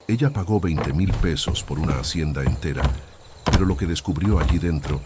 Ella pagó 20,000 pesos por una hacienda entera, pero lo que descubrió allí dentro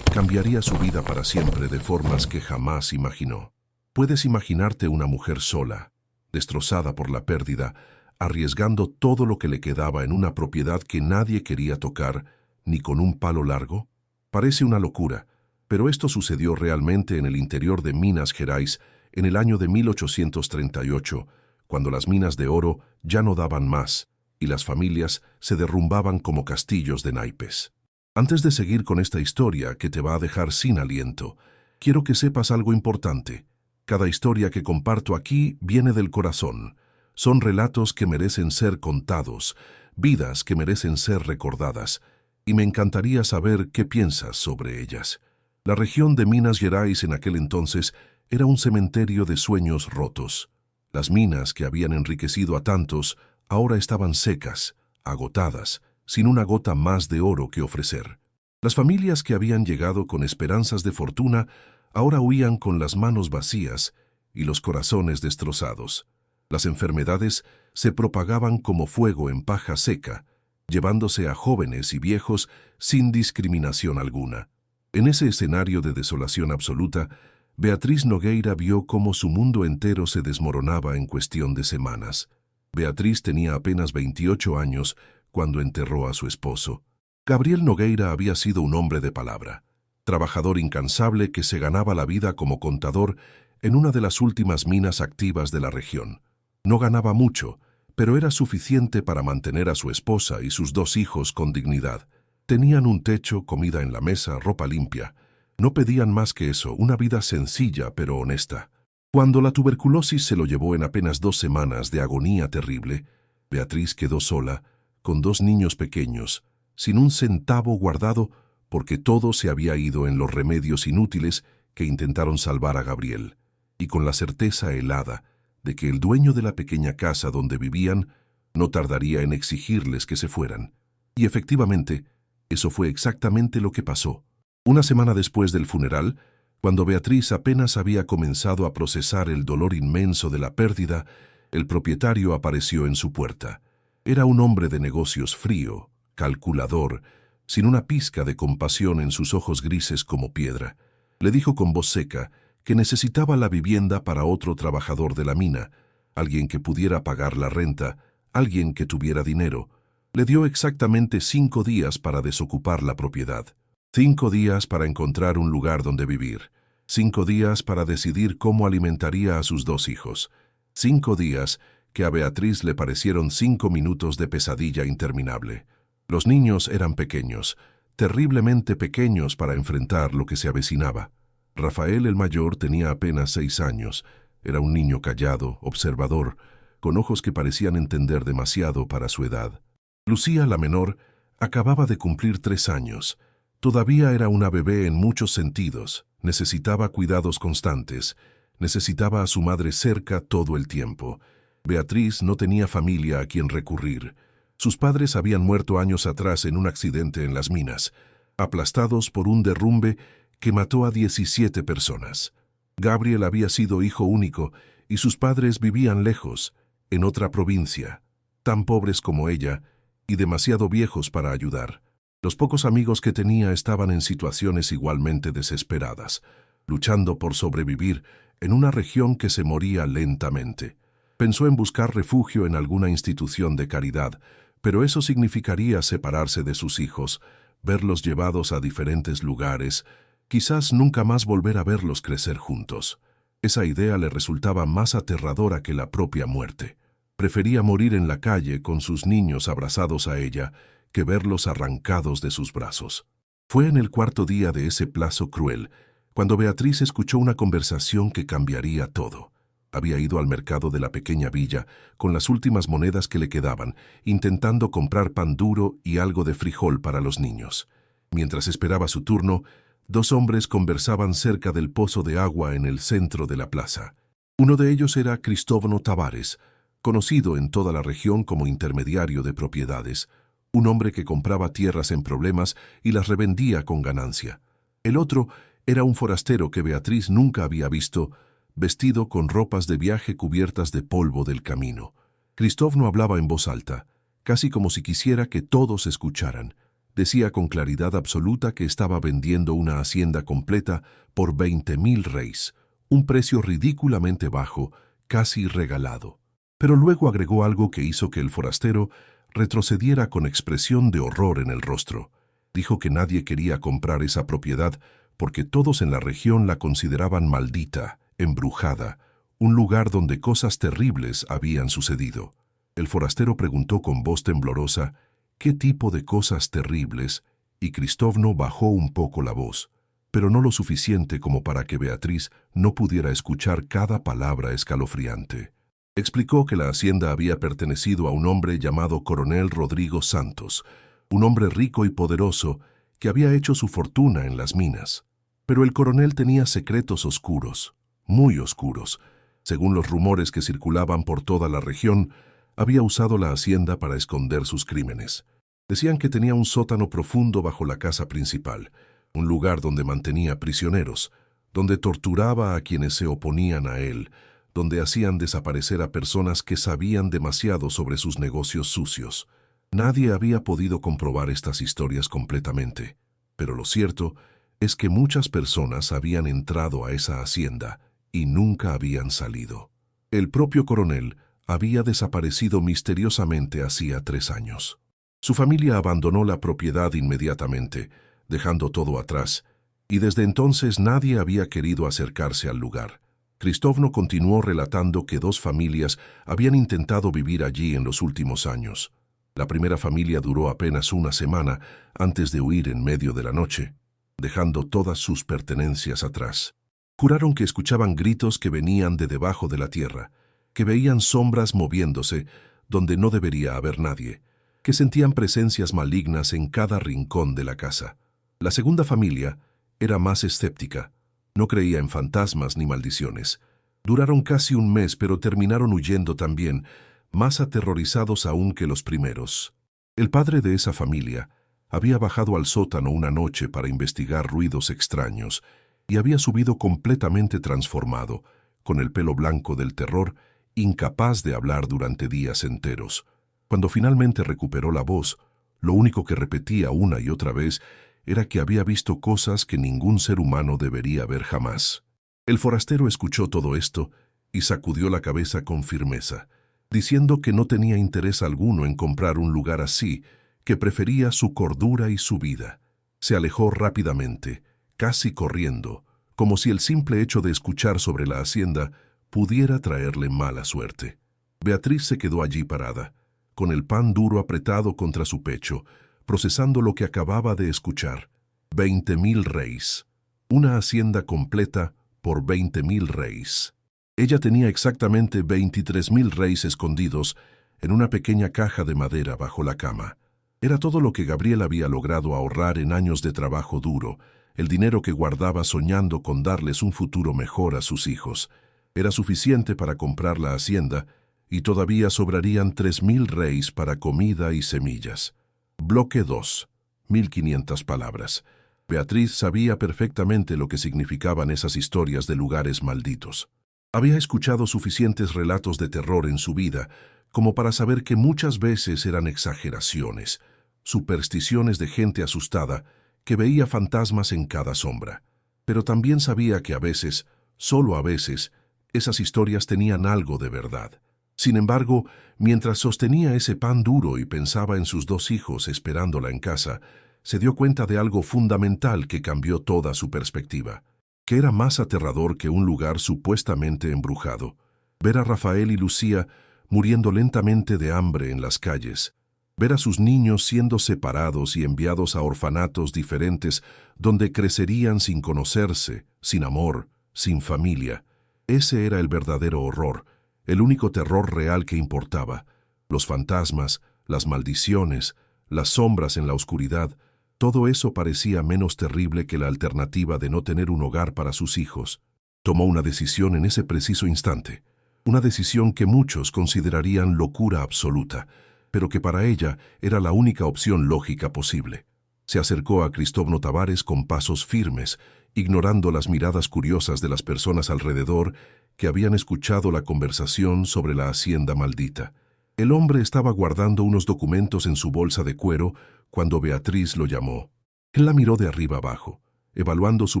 cambiaría su vida para siempre de formas que jamás imaginó. Puedes imaginarte una mujer sola, destrozada por la pérdida, arriesgando todo lo que le quedaba en una propiedad que nadie quería tocar, ni con un palo largo. Parece una locura, pero esto sucedió realmente en el interior de Minas Gerais en el año de 1838, cuando las minas de oro ya no daban más y las familias se derrumbaban como castillos de naipes. Antes de seguir con esta historia que te va a dejar sin aliento, quiero que sepas algo importante. Cada historia que comparto aquí viene del corazón. Son relatos que merecen ser contados, vidas que merecen ser recordadas, y me encantaría saber qué piensas sobre ellas. La región de Minas Gerais en aquel entonces era un cementerio de sueños rotos. Las minas que habían enriquecido a tantos ahora estaban secas, agotadas, sin una gota más de oro que ofrecer. Las familias que habían llegado con esperanzas de fortuna ahora huían con las manos vacías y los corazones destrozados. Las enfermedades se propagaban como fuego en paja seca, llevándose a jóvenes y viejos sin discriminación alguna. En ese escenario de desolación absoluta, Beatriz Nogueira vio cómo su mundo entero se desmoronaba en cuestión de semanas. Beatriz tenía apenas 28 años cuando enterró a su esposo. Gabriel Nogueira había sido un hombre de palabra, trabajador incansable que se ganaba la vida como contador en una de las últimas minas activas de la región. No ganaba mucho, pero era suficiente para mantener a su esposa y sus 2 hijos con dignidad. Tenían un techo, comida en la mesa, ropa limpia. No pedían más que eso, una vida sencilla pero honesta. Cuando la tuberculosis se lo llevó en apenas 2 semanas de agonía terrible, Beatriz quedó sola, con 2 niños pequeños, sin un centavo guardado porque todo se había ido en los remedios inútiles que intentaron salvar a Gabriel, y con la certeza helada de que el dueño de la pequeña casa donde vivían no tardaría en exigirles que se fueran. Y efectivamente, eso fue exactamente lo que pasó. Una semana después del funeral, cuando Beatriz apenas había comenzado a procesar el dolor inmenso de la pérdida, el propietario apareció en su puerta. Era un hombre de negocios frío, calculador, sin una pizca de compasión en sus ojos grises como piedra. Le dijo con voz seca que necesitaba la vivienda para otro trabajador de la mina, alguien que pudiera pagar la renta, alguien que tuviera dinero. Le dio exactamente 5 días para desocupar la propiedad. 5 días para encontrar un lugar donde vivir. 5 días para decidir cómo alimentaría a sus 2 hijos. 5 días que a Beatriz le parecieron 5 minutos de pesadilla interminable. Los niños eran pequeños, terriblemente pequeños para enfrentar lo que se avecinaba. Rafael el mayor tenía apenas 6 años. Era un niño callado, observador, con ojos que parecían entender demasiado para su edad. Lucía, la menor, acababa de cumplir 3 años. Todavía era una bebé en muchos sentidos. Necesitaba cuidados constantes. Necesitaba a su madre cerca todo el tiempo. Beatriz no tenía familia a quien recurrir. Sus padres habían muerto años atrás en un accidente en las minas, aplastados por un derrumbe que mató a 17 personas. Gabriel había sido hijo único y sus padres vivían lejos, en otra provincia, tan pobres como ella y demasiado viejos para ayudar. Los pocos amigos que tenía estaban en situaciones igualmente desesperadas, luchando por sobrevivir en una región que se moría lentamente. Pensó en buscar refugio en alguna institución de caridad, pero eso significaría separarse de sus hijos, verlos llevados a diferentes lugares, quizás nunca más volver a verlos crecer juntos. Esa idea le resultaba más aterradora que la propia muerte. Prefería morir en la calle con sus niños abrazados a ella que verlos arrancados de sus brazos. Fue en el 4.º día de ese plazo cruel cuando Beatriz escuchó una conversación que cambiaría todo. Había ido al mercado de la pequeña villa con las últimas monedas que le quedaban, intentando comprar pan duro y algo de frijol para los niños. Mientras esperaba su turno, 2 hombres conversaban cerca del pozo de agua en el centro de la plaza. Uno de ellos era Cristóbal Tavares, conocido en toda la región como intermediario de propiedades, un hombre que compraba tierras en problemas y las revendía con ganancia. El otro era un forastero que Beatriz nunca había visto, vestido con ropas de viaje cubiertas de polvo del camino. Cristóbal no hablaba en voz alta. casi como si quisiera que todos escucharan. Decía con claridad absoluta que estaba vendiendo una hacienda completa por 20.000 reis, un precio ridículamente bajo, casi regalado. Pero luego agregó algo que hizo que el forastero retrocediera con expresión de horror en el rostro. Dijo que nadie quería comprar esa propiedad porque todos en la región la consideraban maldita, embrujada, un lugar donde cosas terribles habían sucedido. El forastero preguntó con voz temblorosa qué tipo de cosas terribles, y Cristóvno bajó un poco la voz, pero no lo suficiente como para que Beatriz no pudiera escuchar cada palabra escalofriante. Explicó que la hacienda había pertenecido a un hombre llamado Coronel Rodrigo Santos, un hombre rico y poderoso que había hecho su fortuna en las minas. Pero el coronel tenía secretos oscuros, muy oscuros. Según los rumores que circulaban por toda la región, había usado la hacienda para esconder sus crímenes. Decían que tenía un sótano profundo bajo la casa principal, un lugar donde mantenía prisioneros, donde torturaba a quienes se oponían a él, donde hacían desaparecer a personas que sabían demasiado sobre sus negocios sucios. Nadie había podido comprobar estas historias completamente, pero lo cierto es que muchas personas habían entrado a esa hacienda y nunca habían salido. El propio coronel había desaparecido misteriosamente hacía 3 años. Su familia abandonó la propiedad inmediatamente, dejando todo atrás, y desde entonces nadie había querido acercarse al lugar. Cristóvno continuó relatando que 2 familias habían intentado vivir allí en los últimos años. La primera familia duró apenas una semana antes de huir en medio de la noche, dejando todas sus pertenencias atrás. Juraron que escuchaban gritos que venían de debajo de la tierra, que veían sombras moviéndose donde no debería haber nadie, que sentían presencias malignas en cada rincón de la casa. La segunda familia era más escéptica, no creía en fantasmas ni maldiciones. Duraron casi un mes, pero terminaron huyendo también, más aterrorizados aún que los primeros. El padre de esa familia había bajado al sótano una noche para investigar ruidos extraños y había subido completamente transformado, con el pelo blanco del terror, incapaz de hablar durante días enteros. Cuando finalmente recuperó la voz, lo único que repetía una y otra vez era que había visto cosas que ningún ser humano debería ver jamás. El forastero escuchó todo esto y sacudió la cabeza con firmeza, diciendo que no tenía interés alguno en comprar un lugar así, que prefería su cordura y su vida. Se alejó rápidamente, casi corriendo, como si el simple hecho de escuchar sobre la hacienda pudiera traerle mala suerte. Beatriz se quedó allí parada, con el pan duro apretado contra su pecho, procesando lo que acababa de escuchar. 20.000 reis. Una hacienda completa por 20.000 reis. Ella tenía exactamente 23.000 reis escondidos en una pequeña caja de madera bajo la cama. Era todo lo que Gabriel había logrado ahorrar en años de trabajo duro, el dinero que guardaba soñando con darles un futuro mejor a sus hijos. Era suficiente para comprar la hacienda y todavía sobrarían 3.000 reis para comida y semillas. Bloque 2. 1.500 palabras. Beatriz sabía perfectamente lo que significaban esas historias de lugares malditos. Había escuchado suficientes relatos de terror en su vida como para saber que muchas veces eran exageraciones, supersticiones de gente asustada que veía fantasmas en cada sombra. Pero también sabía que a veces, solo a veces, esas historias tenían algo de verdad. Sin embargo, mientras sostenía ese pan duro y pensaba en sus 2 hijos esperándola en casa, se dio cuenta de algo fundamental que cambió toda su perspectiva. Que era más aterrador que un lugar supuestamente embrujado, ver a Rafael y Lucía muriendo lentamente de hambre en las calles, ver a sus niños siendo separados y enviados a orfanatos diferentes donde crecerían sin conocerse, sin amor, sin familia. Ese era el verdadero horror, el único terror real que importaba. Los fantasmas, las maldiciones, las sombras en la oscuridad, todo eso parecía menos terrible que la alternativa de no tener un hogar para sus hijos. Tomó una decisión en ese preciso instante, una decisión que muchos considerarían locura absoluta, pero que para ella era la única opción lógica posible. Se acercó a Cristóvno Tavares con pasos firmes, ignorando las miradas curiosas de las personas alrededor que habían escuchado la conversación sobre la hacienda maldita. El hombre estaba guardando unos documentos en su bolsa de cuero cuando Beatriz lo llamó. Él la miró de arriba abajo, evaluando su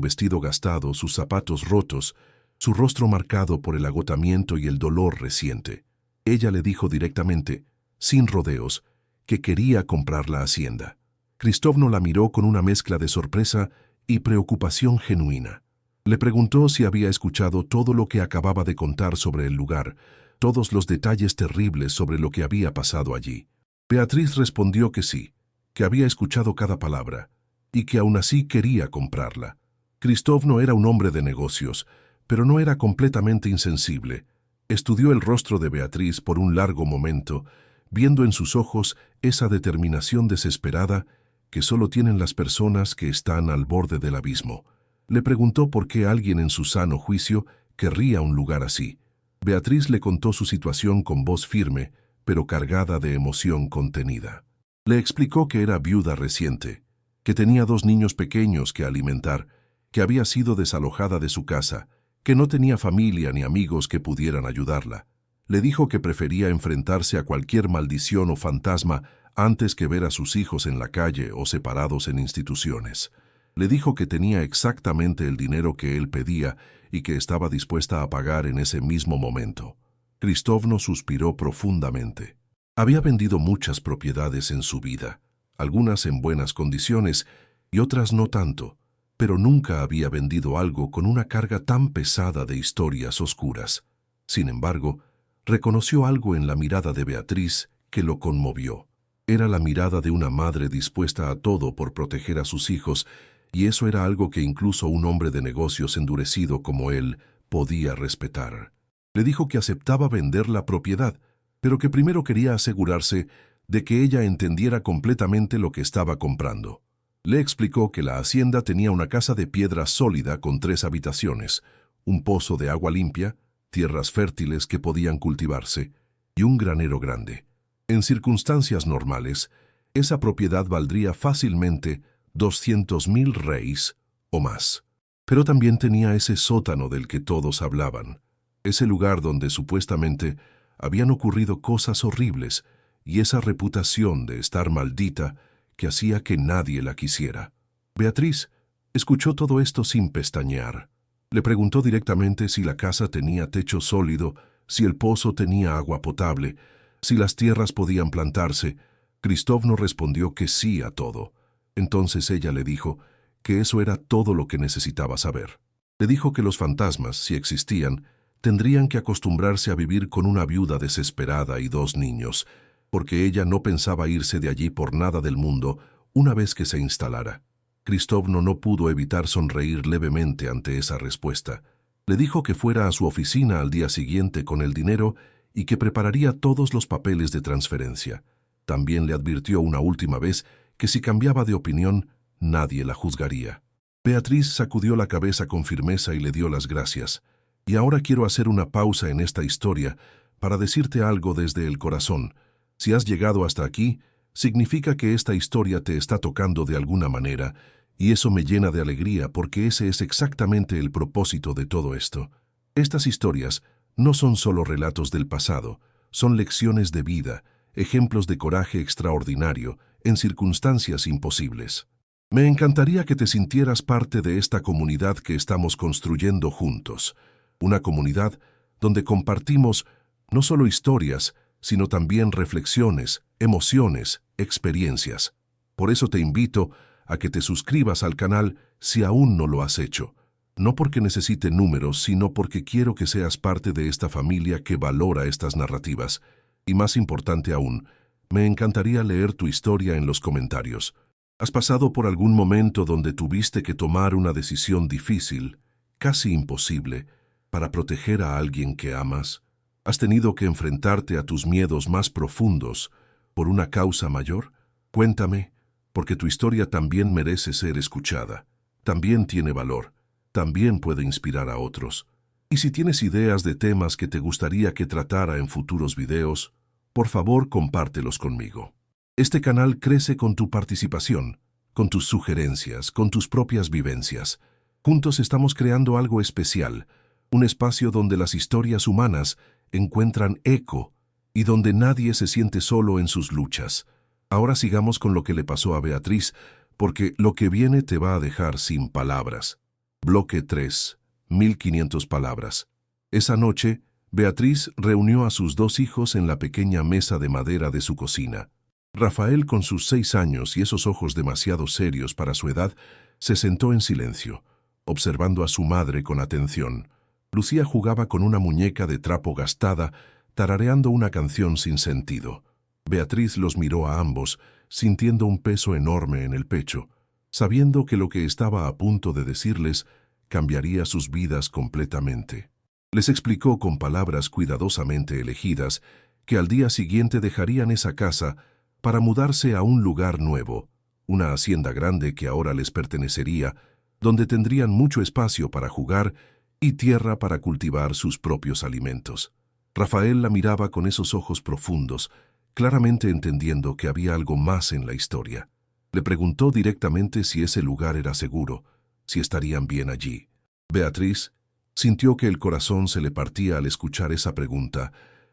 vestido gastado, sus zapatos rotos, su rostro marcado por el agotamiento y el dolor reciente. Ella le dijo directamente, sin rodeos, que quería comprar la hacienda. Cristóvno la miró con una mezcla de sorpresa y preocupación genuina. Le preguntó si había escuchado todo lo que acababa de contar sobre el lugar, todos los detalles terribles sobre lo que había pasado allí. Beatriz respondió que sí, que había escuchado cada palabra, y que aún así quería comprarla. Cristóvno era un hombre de negocios, pero no era completamente insensible. Estudió el rostro de Beatriz por un largo momento, viendo en sus ojos esa determinación desesperada que solo tienen las personas que están al borde del abismo. Le preguntó por qué alguien en su sano juicio querría un lugar así. Beatriz le contó su situación con voz firme, pero cargada de emoción contenida. Le explicó que era viuda reciente, que tenía 2 niños pequeños que alimentar, que había sido desalojada de su casa, que no tenía familia ni amigos que pudieran ayudarla. Le dijo que prefería enfrentarse a cualquier maldición o fantasma antes que ver a sus hijos en la calle o separados en instituciones. Le dijo que tenía exactamente el dinero que él pedía y que estaba dispuesta a pagar en ese mismo momento. Cristóvno suspiró profundamente. Había vendido muchas propiedades en su vida, algunas en buenas condiciones y otras no tanto, pero nunca había vendido algo con una carga tan pesada de historias oscuras. Sin embargo, reconoció algo en la mirada de Beatriz que lo conmovió. Era la mirada de una madre dispuesta a todo por proteger a sus hijos, y eso era algo que incluso un hombre de negocios endurecido como él podía respetar. Le dijo que aceptaba vender la propiedad, pero que primero quería asegurarse de que ella entendiera completamente lo que estaba comprando. Le explicó que la hacienda tenía una casa de piedra sólida con 3 habitaciones, un pozo de agua limpia, tierras fértiles que podían cultivarse y un granero grande. En circunstancias normales, esa propiedad valdría fácilmente 200.000 reis o más. Pero también tenía ese sótano del que todos hablaban, ese lugar donde supuestamente habían ocurrido cosas horribles y esa reputación de estar maldita que hacía que nadie la quisiera. Beatriz escuchó todo esto sin pestañear. Le preguntó directamente si la casa tenía techo sólido, si el pozo tenía agua potable, si las tierras podían plantarse. Cristóvno respondió que sí a todo. Entonces ella le dijo que eso era todo lo que necesitaba saber. Le dijo que los fantasmas, si existían, tendrían que acostumbrarse a vivir con una viuda desesperada y 2 niños, porque ella no pensaba irse de allí por nada del mundo una vez que se instalara. Cristóvno no pudo evitar sonreír levemente ante esa respuesta. Le dijo que fuera a su oficina al día siguiente con el dinero y que prepararía todos los papeles de transferencia. También le advirtió una última vez que si cambiaba de opinión, nadie la juzgaría. Beatriz sacudió la cabeza con firmeza y le dio las gracias. Y ahora quiero hacer una pausa en esta historia para decirte algo desde el corazón. Si has llegado hasta aquí, significa que esta historia te está tocando de alguna manera, y eso me llena de alegría porque ese es exactamente el propósito de todo esto. Estas historias no son solo relatos del pasado, son lecciones de vida, ejemplos de coraje extraordinario en circunstancias imposibles. Me encantaría que te sintieras parte de esta comunidad que estamos construyendo juntos, una comunidad donde compartimos no solo historias, sino también reflexiones, emociones, experiencias. Por eso te invito a que te suscribas al canal si aún no lo has hecho. No porque necesite números, sino porque quiero que seas parte de esta familia que valora estas narrativas. Y más importante aún, me encantaría leer tu historia en los comentarios. ¿Has pasado por algún momento donde tuviste que tomar una decisión difícil, casi imposible, para proteger a alguien que amas? ¿Has tenido que enfrentarte a tus miedos más profundos por una causa mayor? Cuéntame, porque tu historia también merece ser escuchada. También tiene valor, también puede inspirar a otros. Y si tienes ideas de temas que te gustaría que tratara en futuros videos, por favor compártelos conmigo. Este canal crece con tu participación, con tus sugerencias, con tus propias vivencias. Juntos estamos creando algo especial, un espacio donde las historias humanas encuentran eco y donde nadie se siente solo en sus luchas. Ahora sigamos con lo que le pasó a Beatriz, porque lo que viene te va a dejar sin palabras. Bloque 3, 1500 palabras. Esa noche, Beatriz reunió a sus 2 hijos en la pequeña mesa de madera de su cocina. Rafael, con sus 6 años y esos ojos demasiado serios para su edad, se sentó en silencio, observando a su madre con atención. Lucía jugaba con una muñeca de trapo gastada, tarareando una canción sin sentido. Beatriz los miró a ambos, sintiendo un peso enorme en el pecho, sabiendo que lo que estaba a punto de decirles cambiaría sus vidas completamente. Les explicó con palabras cuidadosamente elegidas que al día siguiente dejarían esa casa para mudarse a un lugar nuevo, una hacienda grande que ahora les pertenecería, donde tendrían mucho espacio para jugar y tierra para cultivar sus propios alimentos. Rafael la miraba con esos ojos profundos, claramente entendiendo que había algo más en la historia. Le preguntó directamente si ese lugar era seguro, si estarían bien allí. Beatriz sintió que el corazón se le partía al escuchar esa pregunta,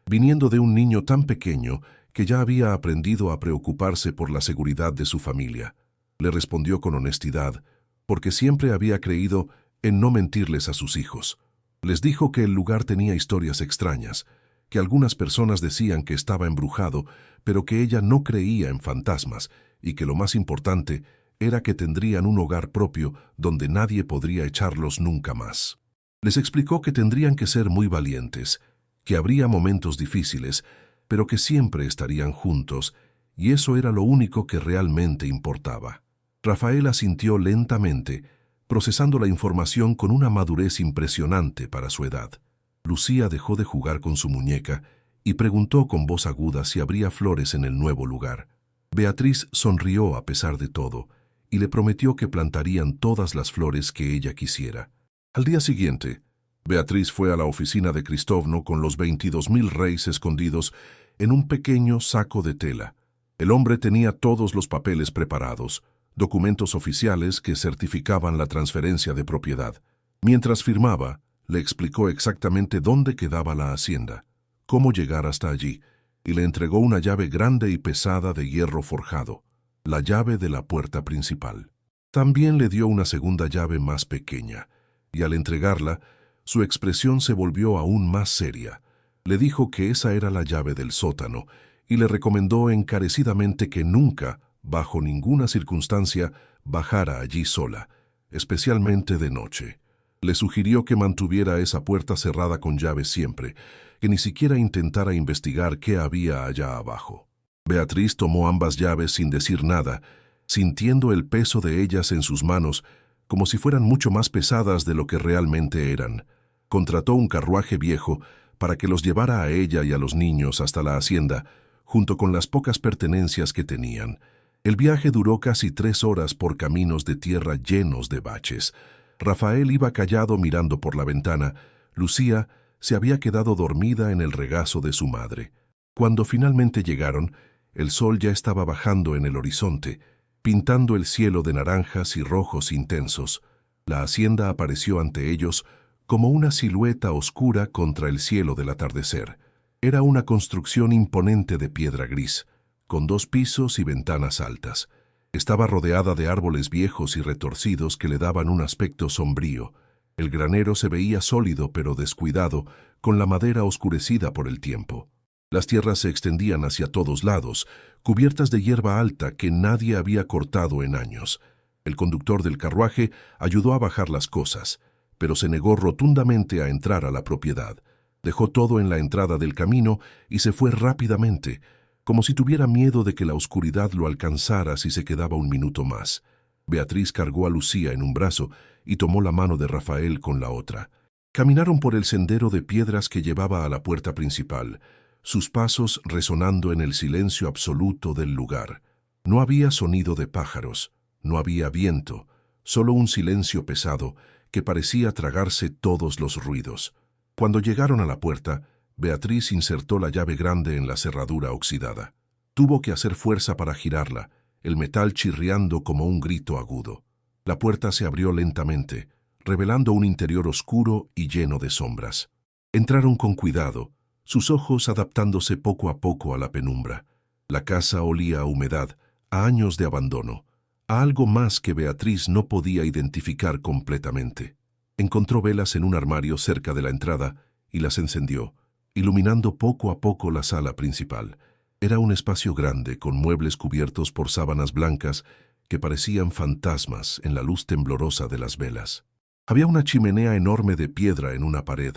viniendo de un niño tan pequeño que ya había aprendido a preocuparse por la seguridad de su familia. Le respondió con honestidad, porque siempre había creído en no mentirles a sus hijos. Les dijo que el lugar tenía historias extrañas, que algunas personas decían que estaba embrujado, pero que ella no creía en fantasmas, y que lo más importante era que tendrían un hogar propio donde nadie podría echarlos nunca más. Les explicó que tendrían que ser muy valientes, que habría momentos difíciles, pero que siempre estarían juntos, y eso era lo único que realmente importaba. Rafael asintió lentamente, procesando la información con una madurez impresionante para su edad. Lucía dejó de jugar con su muñeca y preguntó con voz aguda si habría flores en el nuevo lugar. Beatriz sonrió a pesar de todo y le prometió que plantarían todas las flores que ella quisiera. Al día siguiente, Beatriz fue a la oficina de Cristóvno con los 22.000 reis escondidos en un pequeño saco de tela. El hombre tenía todos los papeles preparados, documentos oficiales que certificaban la transferencia de propiedad. Mientras firmaba, le explicó exactamente dónde quedaba la hacienda, cómo llegar hasta allí, y le entregó una llave grande y pesada de hierro forjado, la llave de la puerta principal. También le dio una segunda llave más pequeña, y al entregarla, su expresión se volvió aún más seria. Le dijo que esa era la llave del sótano, y le recomendó encarecidamente que nunca, bajo ninguna circunstancia, bajara allí sola, especialmente de noche. Le sugirió que mantuviera esa puerta cerrada con llave siempre, que ni siquiera intentara investigar qué había allá abajo. Beatriz tomó ambas llaves sin decir nada, sintiendo el peso de ellas en sus manos, como si fueran mucho más pesadas de lo que realmente eran. Contrató un carruaje viejo para que los llevara a ella y a los niños hasta la hacienda, junto con las pocas pertenencias que tenían. El viaje duró casi 3 horas por caminos de tierra llenos de baches. Rafael iba callado mirando por la ventana. Lucía se había quedado dormida en el regazo de su madre. Cuando finalmente llegaron, el sol ya estaba bajando en el horizonte, pintando el cielo de naranjas y rojos intensos. La hacienda apareció ante ellos como una silueta oscura contra el cielo del atardecer. Era una construcción imponente de piedra gris, con 2 pisos y ventanas altas. Estaba rodeada de árboles viejos y retorcidos que le daban un aspecto sombrío. El granero se veía sólido pero descuidado, con la madera oscurecida por el tiempo. Las tierras se extendían hacia todos lados, cubiertas de hierba alta que nadie había cortado en años. El conductor del carruaje ayudó a bajar las cosas, pero se negó rotundamente a entrar a la propiedad. Dejó todo en la entrada del camino y se fue rápidamente, como si tuviera miedo de que la oscuridad lo alcanzara si se quedaba un minuto más. Beatriz cargó a Lucía en un brazo y tomó la mano de Rafael con la otra. Caminaron por el sendero de piedras que llevaba a la puerta principal, sus pasos resonando en el silencio absoluto del lugar. No había sonido de pájaros, no había viento, solo un silencio pesado que parecía tragarse todos los ruidos. Cuando llegaron a la puerta, Beatriz insertó la llave grande en la cerradura oxidada. Tuvo que hacer fuerza para girarla, el metal chirriando como un grito agudo. La puerta se abrió lentamente, revelando un interior oscuro y lleno de sombras. Entraron con cuidado, sus ojos adaptándose poco a poco a la penumbra. La casa olía a humedad, a años de abandono, a algo más que Beatriz no podía identificar completamente. Encontró velas en un armario cerca de la entrada y las encendió, iluminando poco a poco la sala principal. Era un espacio grande con muebles cubiertos por sábanas blancas que parecían fantasmas en la luz temblorosa de las velas. Había una chimenea enorme de piedra en una pared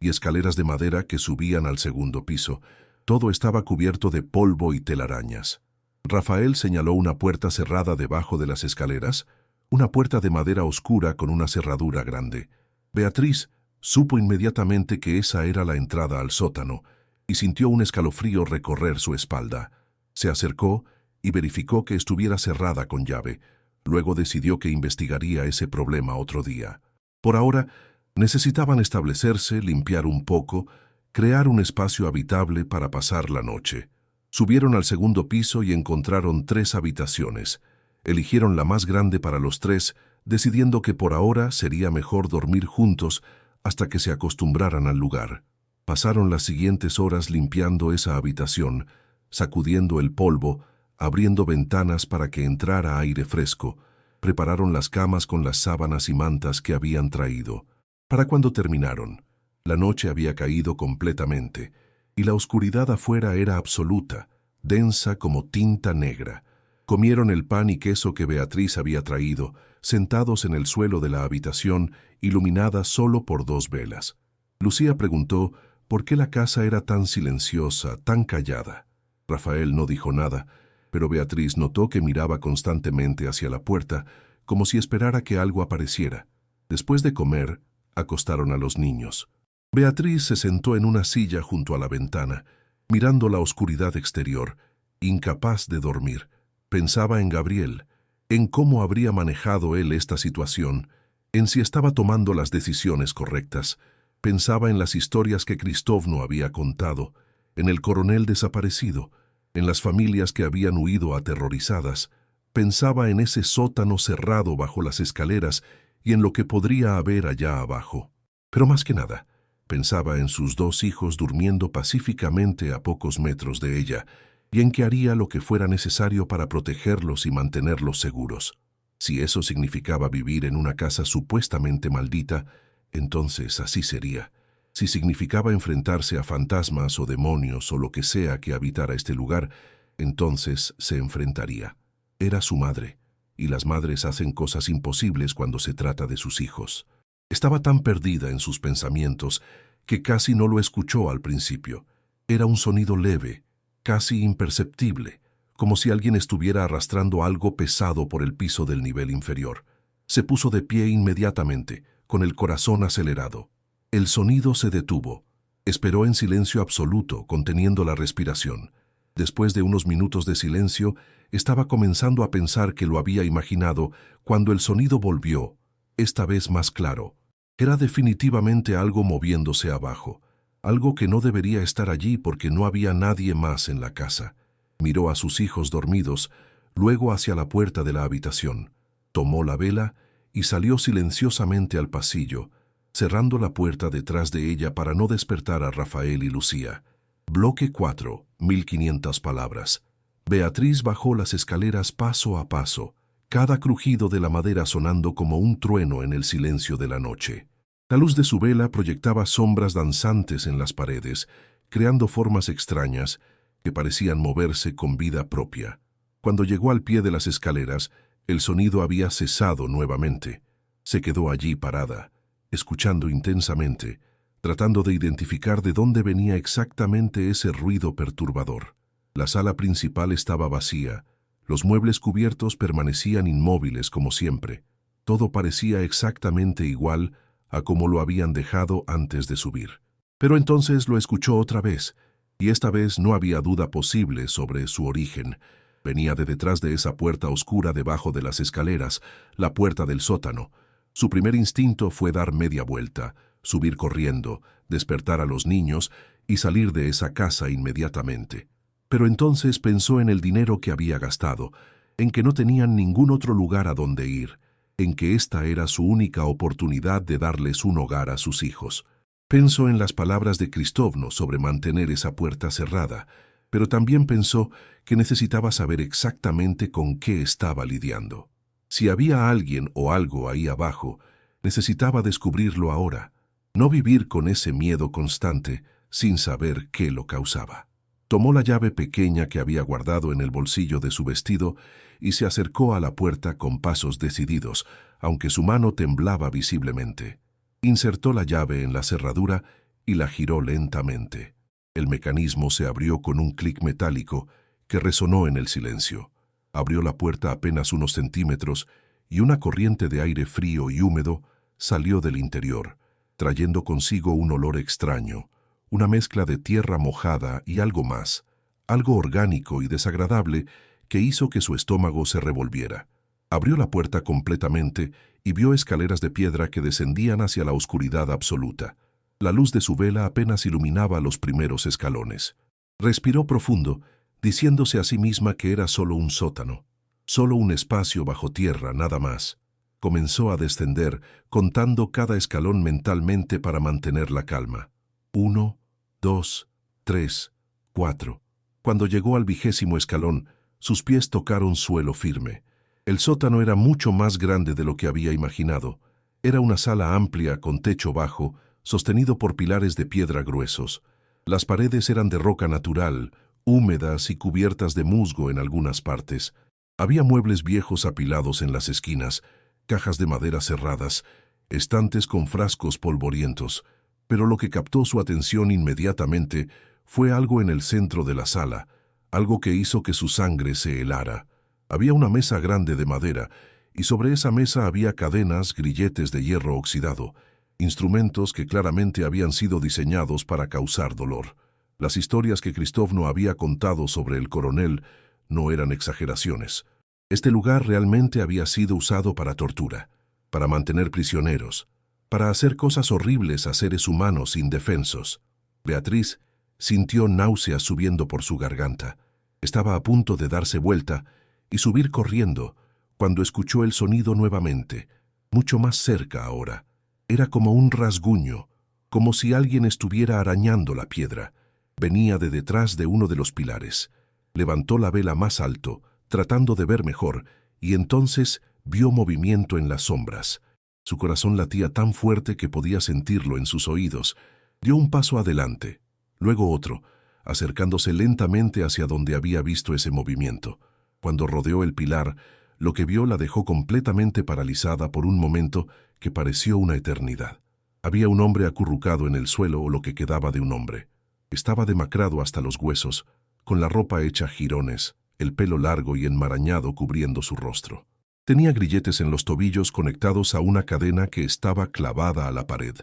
y escaleras de madera que subían al segundo piso. Todo estaba cubierto de polvo y telarañas. Rafael señaló una puerta cerrada debajo de las escaleras, una puerta de madera oscura con una cerradura grande. Beatriz supo inmediatamente que esa era la entrada al sótano y sintió un escalofrío recorrer su espalda. Se acercó y verificó que estuviera cerrada con llave. Luego decidió que investigaría ese problema otro día. Por ahora, necesitaban establecerse, limpiar un poco, crear un espacio habitable para pasar la noche. Subieron al segundo piso y encontraron 3 habitaciones. Eligieron la más grande para los 3, decidiendo que por ahora sería mejor dormir juntos hasta que se acostumbraran al lugar. Pasaron las siguientes horas limpiando esa habitación, sacudiendo el polvo, abriendo ventanas para que entrara aire fresco. Prepararon las camas con las sábanas y mantas que habían traído. Para cuando terminaron, la noche había caído completamente, y la oscuridad afuera era absoluta, densa como tinta negra. Comieron el pan y queso que Beatriz había traído, sentados en el suelo de la habitación, iluminada solo por 2 velas. Lucía preguntó por qué la casa era tan silenciosa, tan callada. Rafael no dijo nada, pero Beatriz notó que miraba constantemente hacia la puerta, como si esperara que algo apareciera. Después de comer, acostaron a los niños. Beatriz se sentó en una silla junto a la ventana, mirando la oscuridad exterior, incapaz de dormir. Pensaba en Gabriel, en cómo habría manejado él esta situación, en si estaba tomando las decisiones correctas. Pensaba en las historias que Cristóvno había contado, en el coronel desaparecido, en las familias que habían huido aterrorizadas. Pensaba en ese sótano cerrado bajo las escaleras y en lo que podría haber allá abajo. Pero más que nada, pensaba en sus 2 hijos durmiendo pacíficamente a pocos metros de ella y en que haría lo que fuera necesario para protegerlos y mantenerlos seguros. Si eso significaba vivir en una casa supuestamente maldita, entonces así sería. Si significaba enfrentarse a fantasmas o demonios o lo que sea que habitara este lugar, entonces se enfrentaría. Era su madre, y las madres hacen cosas imposibles cuando se trata de sus hijos. Estaba tan perdida en sus pensamientos que casi no lo escuchó al principio. Era un sonido leve, casi imperceptible, como si alguien estuviera arrastrando algo pesado por el piso del nivel inferior. Se puso de pie inmediatamente, con el corazón acelerado. El sonido se detuvo. Esperó en silencio absoluto, conteniendo la respiración. Después de unos minutos de silencio, estaba comenzando a pensar que lo había imaginado cuando el sonido volvió, esta vez más claro. Era definitivamente algo moviéndose abajo, algo que no debería estar allí porque no había nadie más en la casa. Miró a sus hijos dormidos, luego hacia la puerta de la habitación. Tomó la vela y salió silenciosamente al pasillo, cerrando la puerta detrás de ella para no despertar a Rafael y Lucía. Bloque 4, 1500 palabras. Beatriz bajó las escaleras paso a paso, cada crujido de la madera sonando como un trueno en el silencio de la noche. La luz de su vela proyectaba sombras danzantes en las paredes, creando formas extrañas que parecían moverse con vida propia. Cuando llegó al pie de las escaleras, el sonido había cesado nuevamente. Se quedó allí parada, escuchando intensamente, tratando de identificar de dónde venía exactamente ese ruido perturbador. La sala principal estaba vacía, los muebles cubiertos permanecían inmóviles como siempre. Todo parecía exactamente igual a como lo habían dejado antes de subir. Pero entonces lo escuchó otra vez, y esta vez no había duda posible sobre su origen. Venía de detrás de esa puerta oscura debajo de las escaleras, la puerta del sótano. Su primer instinto fue dar media vuelta, subir corriendo, despertar a los niños y salir de esa casa inmediatamente. Pero entonces pensó en el dinero que había gastado, en que no tenían ningún otro lugar a donde ir, en que esta era su única oportunidad de darles un hogar a sus hijos. Pensó en las palabras de Cristóvno sobre mantener esa puerta cerrada, pero también pensó que necesitaba saber exactamente con qué estaba lidiando. Si había alguien o algo ahí abajo, necesitaba descubrirlo ahora, no vivir con ese miedo constante sin saber qué lo causaba. Tomó la llave pequeña que había guardado en el bolsillo de su vestido y se acercó a la puerta con pasos decididos, aunque su mano temblaba visiblemente. Insertó la llave en la cerradura y la giró lentamente. El mecanismo se abrió con un clic metálico que resonó en el silencio. Abrió la puerta apenas unos centímetros y una corriente de aire frío y húmedo salió del interior, trayendo consigo un olor extraño, una mezcla de tierra mojada y algo más, algo orgánico y desagradable que hizo que su estómago se revolviera. Abrió la puerta completamente y vio escaleras de piedra que descendían hacia la oscuridad absoluta. La luz de su vela apenas iluminaba los primeros escalones. Respiró profundo, diciéndose a sí misma que era solo un sótano, solo un espacio bajo tierra, nada más. Comenzó a descender, contando cada escalón mentalmente para mantener la calma. 1, 2, 3, 4. Cuando llegó al 20º escalón, sus pies tocaron suelo firme. El sótano era mucho más grande de lo que había imaginado. Era una sala amplia con techo bajo, sostenido por pilares de piedra gruesos. Las paredes eran de roca natural, húmedas y cubiertas de musgo en algunas partes. Había muebles viejos apilados en las esquinas, cajas de madera cerradas, estantes con frascos polvorientos, pero lo que captó su atención inmediatamente fue algo en el centro de la sala, algo que hizo que su sangre se helara. Había una mesa grande de madera, y sobre esa mesa había cadenas, grilletes de hierro oxidado, instrumentos que claramente habían sido diseñados para causar dolor. Las historias que Cristóvno había contado sobre el coronel no eran exageraciones. Este lugar realmente había sido usado para tortura, para mantener prisioneros, para hacer cosas horribles a seres humanos indefensos. Beatriz sintió náuseas subiendo por su garganta. Estaba a punto de darse vuelta y subir corriendo cuando escuchó el sonido nuevamente, mucho más cerca ahora. Era como un rasguño, como si alguien estuviera arañando la piedra. Venía de detrás de uno de los pilares. Levantó la vela más alto, tratando de ver mejor, y entonces vio movimiento en las sombras. Su corazón latía tan fuerte que podía sentirlo en sus oídos. Dio un paso adelante, luego otro, acercándose lentamente hacia donde había visto ese movimiento. Cuando rodeó el pilar, lo que vio la dejó completamente paralizada por un momento que pareció una eternidad. Había un hombre acurrucado en el suelo, o lo que quedaba de un hombre. Estaba demacrado hasta los huesos, con la ropa hecha jirones, el pelo largo y enmarañado cubriendo su rostro. Tenía grilletes en los tobillos conectados a una cadena que estaba clavada a la pared.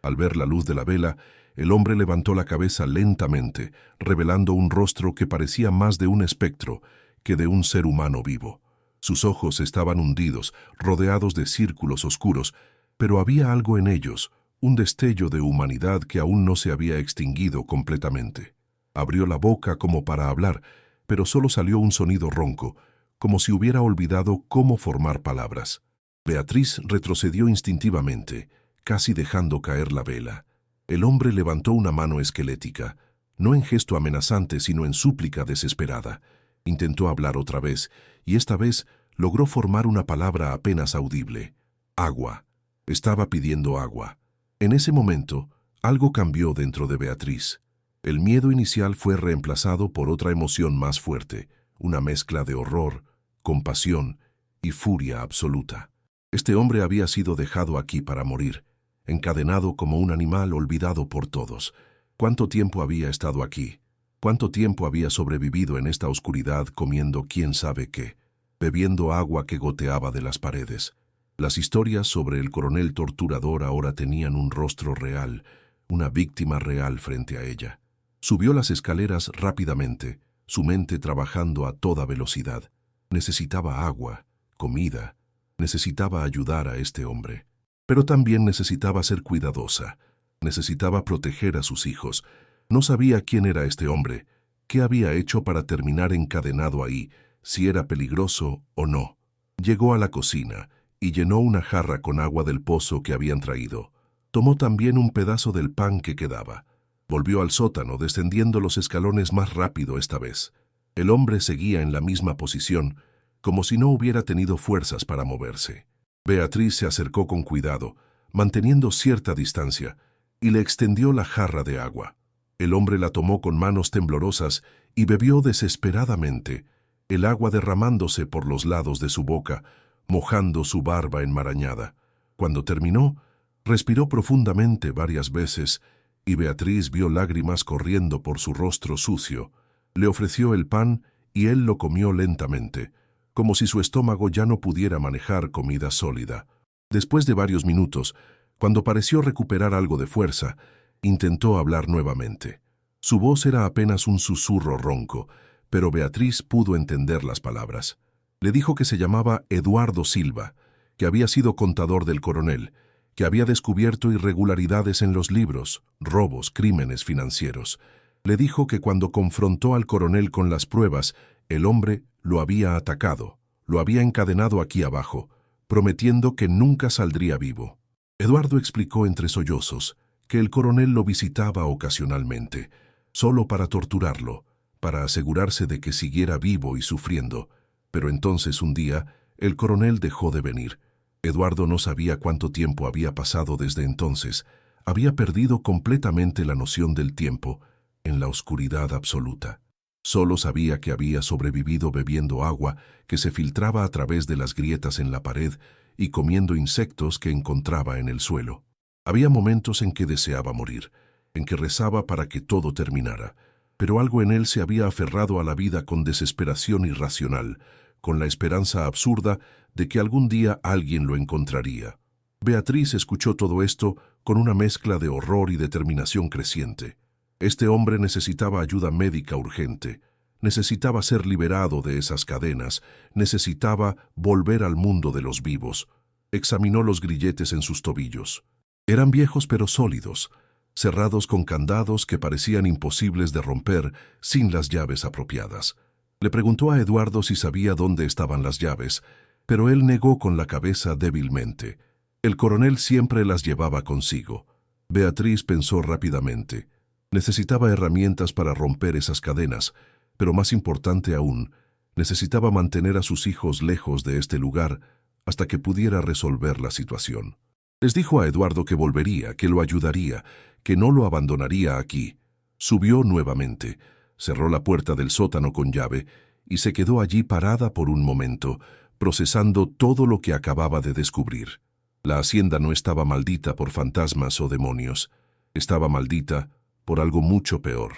Al ver la luz de la vela, el hombre levantó la cabeza lentamente, revelando un rostro que parecía más de un espectro que de un ser humano vivo. Sus ojos estaban hundidos, rodeados de círculos oscuros, pero había algo en ellos, un destello de humanidad que aún no se había extinguido completamente. Abrió la boca como para hablar, pero solo salió un sonido ronco, como si hubiera olvidado cómo formar palabras. Beatriz retrocedió instintivamente, casi dejando caer la vela. El hombre levantó una mano esquelética, no en gesto amenazante, sino en súplica desesperada. Intentó hablar otra vez, y esta vez logró formar una palabra apenas audible. Agua. Estaba pidiendo agua. En ese momento, algo cambió dentro de Beatriz. El miedo inicial fue reemplazado por otra emoción más fuerte, una mezcla de horror, compasión y furia absoluta. Este hombre había sido dejado aquí para morir, encadenado como un animal olvidado por todos. ¿Cuánto tiempo había estado aquí? ¿Cuánto tiempo había sobrevivido en esta oscuridad comiendo quién sabe qué, bebiendo agua que goteaba de las paredes? Las historias sobre el coronel torturador ahora tenían un rostro real, una víctima real frente a ella. Subió las escaleras rápidamente, su mente trabajando a toda velocidad. Necesitaba agua, comida, necesitaba ayudar a este hombre. Pero también necesitaba ser cuidadosa, necesitaba proteger a sus hijos. No sabía quién era este hombre, qué había hecho para terminar encadenado ahí, si era peligroso o no. Llegó a la cocina y llenó una jarra con agua del pozo que habían traído. Tomó también un pedazo del pan que quedaba. Volvió al sótano, descendiendo los escalones más rápido esta vez. El hombre seguía en la misma posición, como si no hubiera tenido fuerzas para moverse. Beatriz se acercó con cuidado, manteniendo cierta distancia, y le extendió la jarra de agua. El hombre la tomó con manos temblorosas y bebió desesperadamente, el agua derramándose por los lados de su boca, mojando su barba enmarañada. Cuando terminó, respiró profundamente varias veces, y Beatriz vio lágrimas corriendo por su rostro sucio. Le ofreció el pan y él lo comió lentamente, como si su estómago ya no pudiera manejar comida sólida. Después de varios minutos, cuando pareció recuperar algo de fuerza, intentó hablar nuevamente. Su voz era apenas un susurro ronco, pero Beatriz pudo entender las palabras. Le dijo que se llamaba Eduardo Silva, que había sido contador del coronel, que había descubierto irregularidades en los libros, robos, crímenes financieros. Le dijo que cuando confrontó al coronel con las pruebas, el hombre lo había atacado, lo había encadenado aquí abajo, prometiendo que nunca saldría vivo. Eduardo explicó entre sollozos que el coronel lo visitaba ocasionalmente, solo para torturarlo, para asegurarse de que siguiera vivo y sufriendo. Pero entonces un día, el coronel dejó de venir. Eduardo no sabía cuánto tiempo había pasado desde entonces. Había perdido completamente la noción del tiempo, en la oscuridad absoluta. Solo sabía que había sobrevivido bebiendo agua que se filtraba a través de las grietas en la pared y comiendo insectos que encontraba en el suelo. Había momentos en que deseaba morir, en que rezaba para que todo terminara, pero algo en él se había aferrado a la vida con desesperación irracional, con la esperanza absurda de que algún día alguien lo encontraría. Beatriz escuchó todo esto con una mezcla de horror y determinación creciente. Este hombre necesitaba ayuda médica urgente, necesitaba ser liberado de esas cadenas, necesitaba volver al mundo de los vivos. Examinó los grilletes en sus tobillos. Eran viejos pero sólidos, cerrados con candados que parecían imposibles de romper sin las llaves apropiadas. Le preguntó a Eduardo si sabía dónde estaban las llaves, pero él negó con la cabeza débilmente. El coronel siempre las llevaba consigo. Beatriz pensó rápidamente. Necesitaba herramientas para romper esas cadenas, pero más importante aún, necesitaba mantener a sus hijos lejos de este lugar hasta que pudiera resolver la situación. Les dijo a Eduardo que volvería, que lo ayudaría, que no lo abandonaría aquí. Subió nuevamente, cerró la puerta del sótano con llave y se quedó allí parada por un momento, procesando todo lo que acababa de descubrir. La hacienda no estaba maldita por fantasmas o demonios. Estaba maldita por algo mucho peor,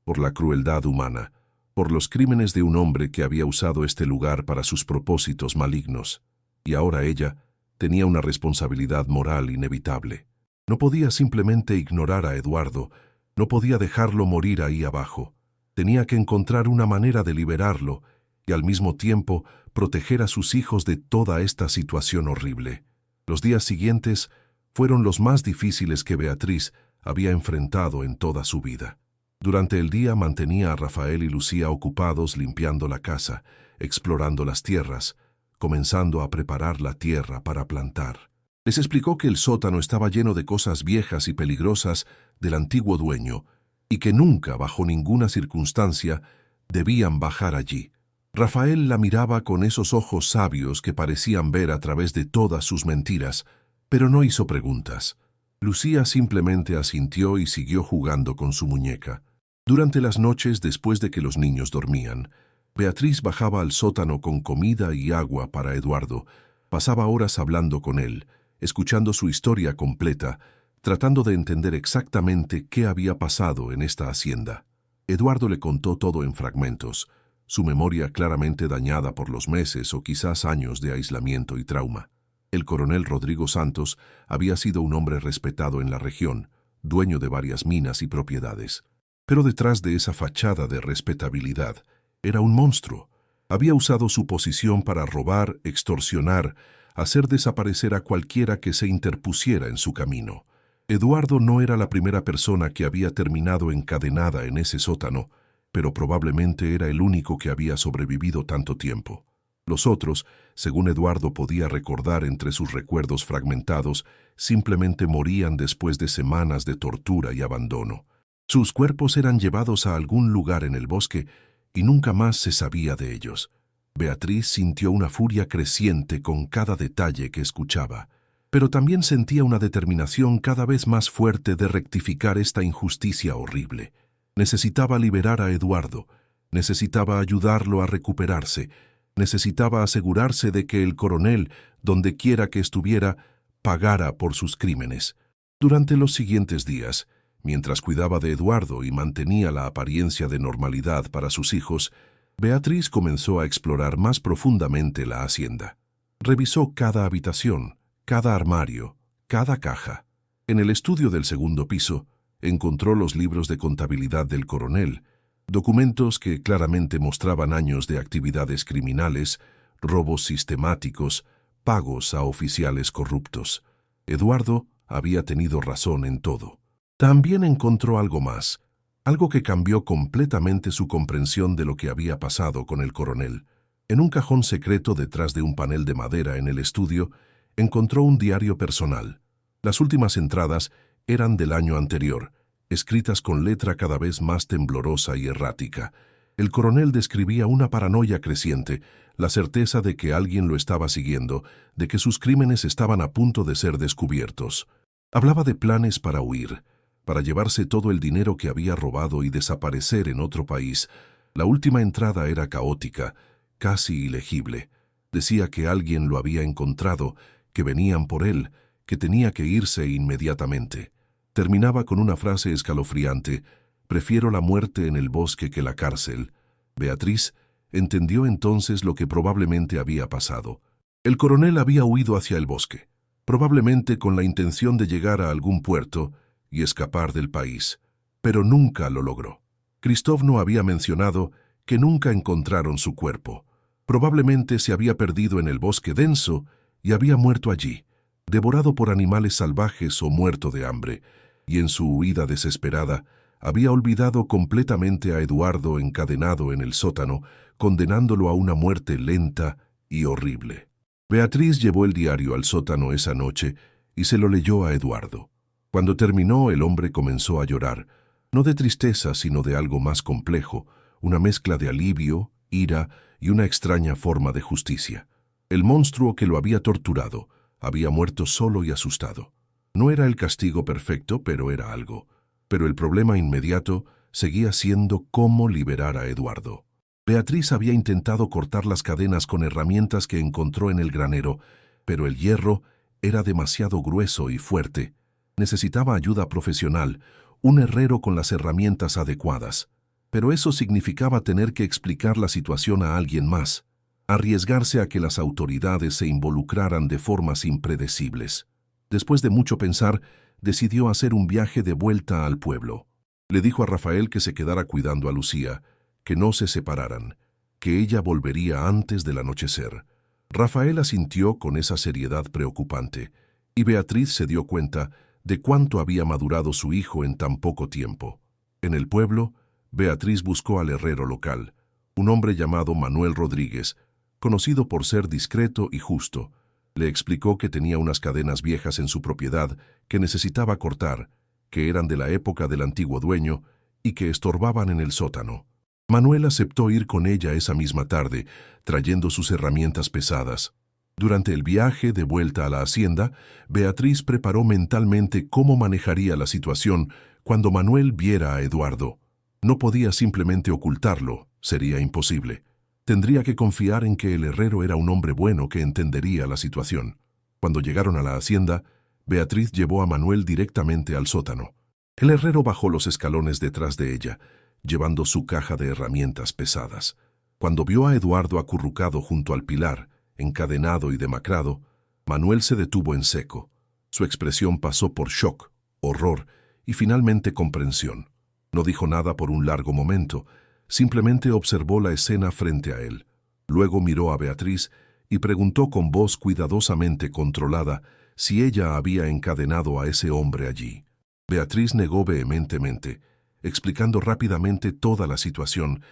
por la crueldad humana, por los crímenes de un hombre que había usado este lugar para sus propósitos malignos. Y ahora ella tenía una responsabilidad moral inevitable. No podía simplemente ignorar a Eduardo, no podía dejarlo morir ahí abajo. Tenía que encontrar una manera de liberarlo y al mismo tiempo proteger a sus hijos de toda esta situación horrible. Los días siguientes fueron los más difíciles que Beatriz había enfrentado en toda su vida. Durante el día mantenía a Rafael y Lucía ocupados limpiando la casa, explorando las tierras, comenzando a preparar la tierra para plantar. Les explicó que el sótano estaba lleno de cosas viejas y peligrosas del antiguo dueño y que nunca, bajo ninguna circunstancia, debían bajar allí. Rafael la miraba con esos ojos sabios que parecían ver a través de todas sus mentiras, pero no hizo preguntas. Lucía simplemente asintió y siguió jugando con su muñeca. Durante las noches, después de que los niños dormían, Beatriz bajaba al sótano con comida y agua para Eduardo. Pasaba horas hablando con él, escuchando su historia completa, tratando de entender exactamente qué había pasado en esta hacienda. Eduardo le contó todo en fragmentos, su memoria claramente dañada por los meses o quizás años de aislamiento y trauma. El coronel Rodrigo Santos había sido un hombre respetado en la región, dueño de varias minas y propiedades. Pero detrás de esa fachada de respetabilidad era un monstruo. Había usado su posición para robar, extorsionar, hacer desaparecer a cualquiera que se interpusiera en su camino. Eduardo no era la primera persona que había terminado encadenada en ese sótano, pero probablemente era el único que había sobrevivido tanto tiempo. Los otros, según Eduardo podía recordar entre sus recuerdos fragmentados, simplemente morían después de semanas de tortura y abandono. Sus cuerpos eran llevados a algún lugar en el bosque y nunca más se sabía de ellos. Beatriz sintió una furia creciente con cada detalle que escuchaba, pero también sentía una determinación cada vez más fuerte de rectificar esta injusticia horrible. Necesitaba liberar a Eduardo, necesitaba ayudarlo a recuperarse, necesitaba asegurarse de que el coronel, donde quiera que estuviera, pagara por sus crímenes. Durante los siguientes días, mientras cuidaba de Eduardo y mantenía la apariencia de normalidad para sus hijos, Beatriz comenzó a explorar más profundamente la hacienda. Revisó cada habitación, cada armario, cada caja. En el estudio del segundo piso, encontró los libros de contabilidad del coronel, documentos que claramente mostraban años de actividades criminales, robos sistemáticos, pagos a oficiales corruptos. Eduardo había tenido razón en todo. También encontró algo más, algo que cambió completamente su comprensión de lo que había pasado con el coronel. En un cajón secreto detrás de un panel de madera en el estudio, encontró un diario personal. Las últimas entradas eran del año anterior, escritas con letra cada vez más temblorosa y errática. El coronel describía una paranoia creciente, la certeza de que alguien lo estaba siguiendo, de que sus crímenes estaban a punto de ser descubiertos. Hablaba de planes para huir, para llevarse todo el dinero que había robado y desaparecer en otro país. La última entrada era caótica, casi ilegible. Decía que alguien lo había encontrado, que venían por él, que tenía que irse inmediatamente. Terminaba con una frase escalofriante: «Prefiero la muerte en el bosque que la cárcel». Beatriz entendió entonces lo que probablemente había pasado. El coronel había huido hacia el bosque, probablemente con la intención de llegar a algún puerto y escapar del país, pero nunca lo logró. Cristóbal había mencionado que nunca encontraron su cuerpo. Probablemente se había perdido en el bosque denso y había muerto allí, devorado por animales salvajes o muerto de hambre, y en su huida desesperada había olvidado completamente a Eduardo encadenado en el sótano, condenándolo a una muerte lenta y horrible. Beatriz llevó el diario al sótano esa noche y se lo leyó a Eduardo. Cuando terminó, el hombre comenzó a llorar, no de tristeza, sino de algo más complejo, una mezcla de alivio, ira y una extraña forma de justicia. El monstruo que lo había torturado había muerto solo y asustado. No era el castigo perfecto, pero era algo. Pero el problema inmediato seguía siendo cómo liberar a Eduardo. Beatriz había intentado cortar las cadenas con herramientas que encontró en el granero, pero el hierro era demasiado grueso y fuerte. Necesitaba ayuda profesional, un herrero con las herramientas adecuadas. Pero eso significaba tener que explicar la situación a alguien más, arriesgarse a que las autoridades se involucraran de formas impredecibles. Después de mucho pensar, decidió hacer un viaje de vuelta al pueblo. Le dijo a Rafael que se quedara cuidando a Lucía, que no se separaran, que ella volvería antes del anochecer. Rafael asintió con esa seriedad preocupante, y Beatriz se dio cuenta de cuánto había madurado su hijo en tan poco tiempo. En el pueblo, Beatriz buscó al herrero local, un hombre llamado Manuel Rodríguez, conocido por ser discreto y justo. Le explicó que tenía unas cadenas viejas en su propiedad que necesitaba cortar, que eran de la época del antiguo dueño y que estorbaban en el sótano. Manuel aceptó ir con ella esa misma tarde, trayendo sus herramientas pesadas. Durante el viaje de vuelta a la hacienda, Beatriz preparó mentalmente cómo manejaría la situación cuando Manuel viera a Eduardo. No podía simplemente ocultarlo, sería imposible. Tendría que confiar en que el herrero era un hombre bueno que entendería la situación. Cuando llegaron a la hacienda, Beatriz llevó a Manuel directamente al sótano. El herrero bajó los escalones detrás de ella, llevando su caja de herramientas pesadas. Cuando vio a Eduardo acurrucado junto al pilar, encadenado y demacrado, Manuel se detuvo en seco. Su expresión pasó por shock, horror y finalmente comprensión. No dijo nada por un largo momento, simplemente observó la escena frente a él. Luego miró a Beatriz y preguntó con voz cuidadosamente controlada si ella había encadenado a ese hombre allí. Beatriz negó vehementemente, explicando rápidamente toda la situación,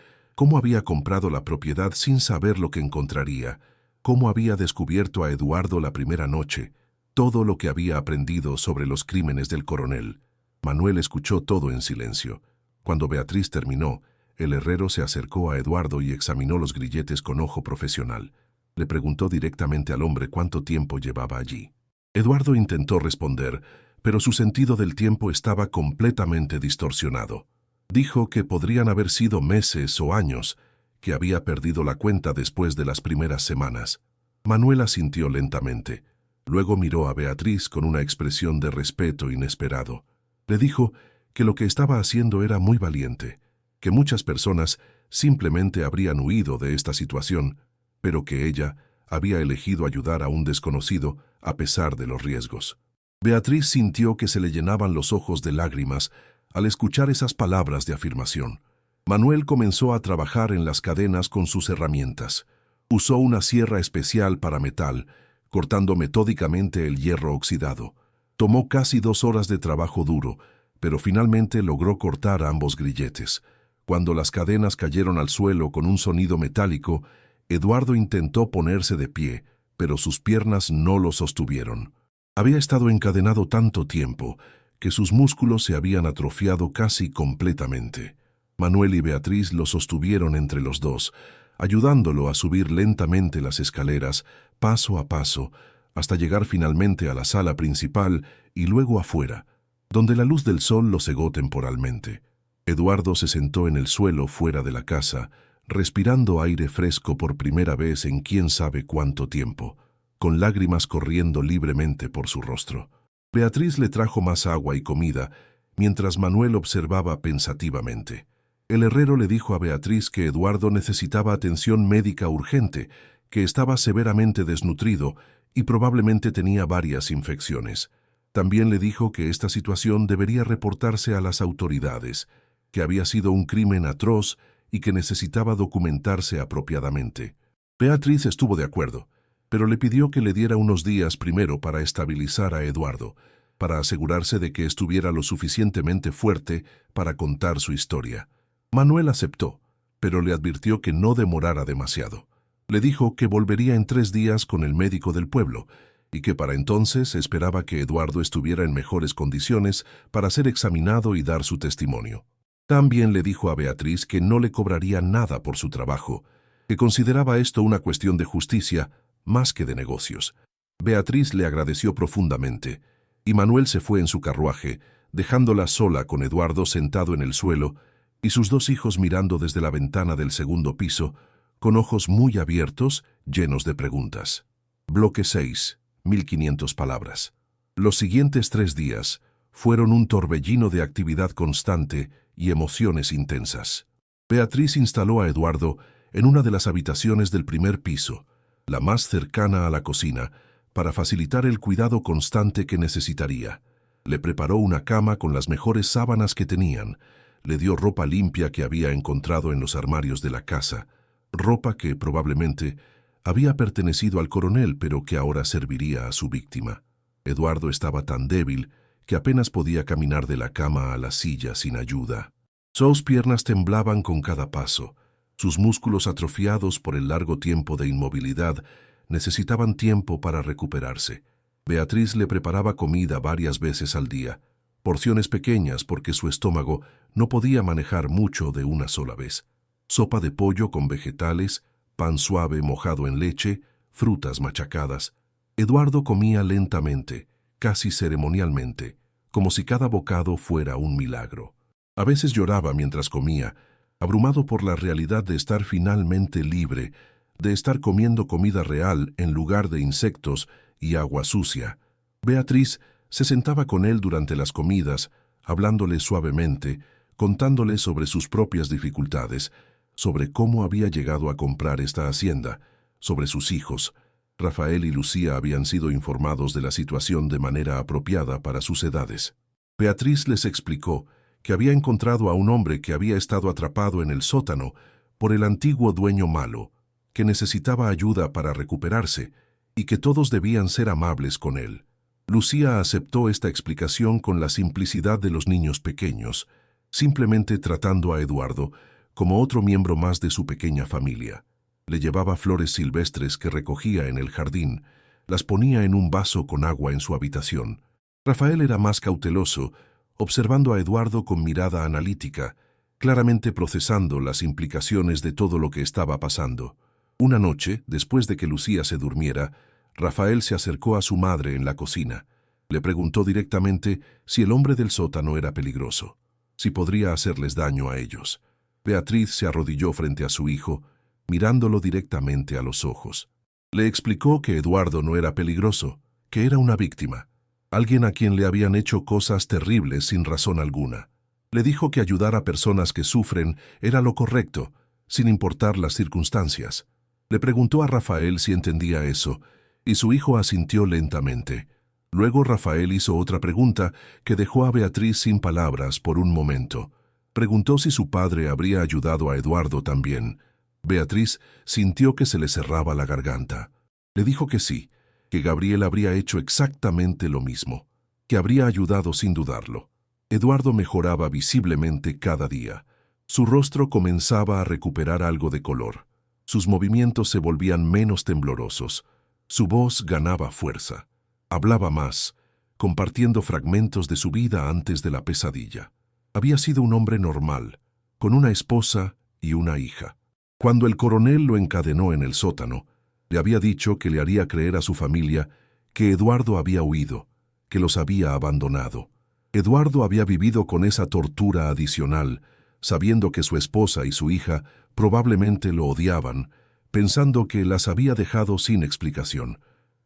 cómo había comprado la propiedad sin saber lo que encontraría, cómo había descubierto a Eduardo la primera noche, todo lo que había aprendido sobre los crímenes del coronel. Manuel escuchó todo en silencio. Cuando Beatriz terminó, el herrero se acercó a Eduardo y examinó los grilletes con ojo profesional. Le preguntó directamente al hombre cuánto tiempo llevaba allí. Eduardo intentó responder, pero su sentido del tiempo estaba completamente distorsionado. Dijo que podrían haber sido meses o años, que había perdido la cuenta después de las primeras semanas. Manuel asintió lentamente. Luego miró a Beatriz con una expresión de respeto inesperado. Le dijo que lo que estaba haciendo era muy valiente, que muchas personas simplemente habrían huido de esta situación, pero que ella había elegido ayudar a un desconocido a pesar de los riesgos. Beatriz sintió que se le llenaban los ojos de lágrimas al escuchar esas palabras de afirmación. Manuel comenzó a trabajar en las cadenas con sus herramientas. Usó una sierra especial para metal, cortando metódicamente el hierro oxidado. Tomó casi 2 horas de trabajo duro, pero finalmente logró cortar ambos grilletes. Cuando las cadenas cayeron al suelo con un sonido metálico, Eduardo intentó ponerse de pie, pero sus piernas no lo sostuvieron. Había estado encadenado tanto tiempo que sus músculos se habían atrofiado casi completamente. Manuel y Beatriz lo sostuvieron entre los dos, ayudándolo a subir lentamente las escaleras, paso a paso, hasta llegar finalmente a la sala principal y luego afuera, donde la luz del sol lo cegó temporalmente. Eduardo se sentó en el suelo fuera de la casa, respirando aire fresco por primera vez en quién sabe cuánto tiempo, con lágrimas corriendo libremente por su rostro. Beatriz le trajo más agua y comida, mientras Manuel observaba pensativamente. El herrero le dijo a Beatriz que Eduardo necesitaba atención médica urgente, que estaba severamente desnutrido y probablemente tenía varias infecciones. También le dijo que esta situación debería reportarse a las autoridades, que había sido un crimen atroz y que necesitaba documentarse apropiadamente. Beatriz estuvo de acuerdo, pero le pidió que le diera unos días primero para estabilizar a Eduardo, para asegurarse de que estuviera lo suficientemente fuerte para contar su historia. Manuel aceptó, pero le advirtió que no demorara demasiado. Le dijo que volvería en 3 días con el médico del pueblo y que para entonces esperaba que Eduardo estuviera en mejores condiciones para ser examinado y dar su testimonio. También le dijo a Beatriz que no le cobraría nada por su trabajo, que consideraba esto una cuestión de justicia más que de negocios. Beatriz le agradeció profundamente, y Manuel se fue en su carruaje, dejándola sola con Eduardo sentado en el suelo y sus 2 hijos mirando desde la ventana del segundo piso, con ojos muy abiertos, llenos de preguntas. Bloque 6, 1500 palabras. Los siguientes 3 días fueron un torbellino de actividad constante y emociones intensas. Beatriz instaló a Eduardo en una de las habitaciones del primer piso, la más cercana a la cocina, para facilitar el cuidado constante que necesitaría. Le preparó una cama con las mejores sábanas que tenían, le dio ropa limpia que había encontrado en los armarios de la casa, ropa que probablemente había pertenecido al coronel pero que ahora serviría a su víctima. Eduardo estaba tan débil que apenas podía caminar de la cama a la silla sin ayuda. Sus piernas temblaban con cada paso. Sus músculos atrofiados por el largo tiempo de inmovilidad necesitaban tiempo para recuperarse. Beatriz le preparaba comida varias veces al día, porciones pequeñas porque su estómago no podía manejar mucho de una sola vez. Sopa de pollo con vegetales, pan suave mojado en leche, frutas machacadas. Eduardo comía lentamente, casi ceremonialmente, como si cada bocado fuera un milagro. A veces lloraba mientras comía, abrumado por la realidad de estar finalmente libre, de estar comiendo comida real en lugar de insectos y agua sucia. Beatriz se sentaba con él durante las comidas, hablándole suavemente, contándole sobre sus propias dificultades, sobre cómo había llegado a comprar esta hacienda, sobre sus hijos. Rafael y Lucía habían sido informados de la situación de manera apropiada para sus edades. Beatriz les explicó que había encontrado a un hombre que había estado atrapado en el sótano por el antiguo dueño malo, que necesitaba ayuda para recuperarse y que todos debían ser amables con él. Lucía aceptó esta explicación con la simplicidad de los niños pequeños, simplemente tratando a Eduardo como otro miembro más de su pequeña familia. Le llevaba flores silvestres que recogía en el jardín, las ponía en un vaso con agua en su habitación. Rafael era más cauteloso, observando a Eduardo con mirada analítica, claramente procesando las implicaciones de todo lo que estaba pasando. Una noche, después de que Lucía se durmiera, Rafael se acercó a su madre en la cocina. Le preguntó directamente si el hombre del sótano era peligroso, si podría hacerles daño a ellos. Beatriz se arrodilló frente a su hijo, mirándolo directamente a los ojos. Le explicó que Eduardo no era peligroso, que era una víctima, alguien a quien le habían hecho cosas terribles sin razón alguna. Le dijo que ayudar a personas que sufren era lo correcto, sin importar las circunstancias. Le preguntó a Rafael si entendía eso, y su hijo asintió lentamente. Luego Rafael hizo otra pregunta que dejó a Beatriz sin palabras por un momento. Preguntó si su padre habría ayudado a Eduardo también. Beatriz sintió que se le cerraba la garganta. Le dijo que sí, que Gabriel habría hecho exactamente lo mismo, que habría ayudado sin dudarlo. Eduardo mejoraba visiblemente cada día. Su rostro comenzaba a recuperar algo de color. Sus movimientos se volvían menos temblorosos. Su voz ganaba fuerza. Hablaba más, compartiendo fragmentos de su vida antes de la pesadilla. Había sido un hombre normal, con una esposa y una hija. Cuando el coronel lo encadenó en el sótano, le había dicho que le haría creer a su familia que Eduardo había huido, que los había abandonado. Eduardo había vivido con esa tortura adicional, sabiendo que su esposa y su hija probablemente lo odiaban, pensando que las había dejado sin explicación.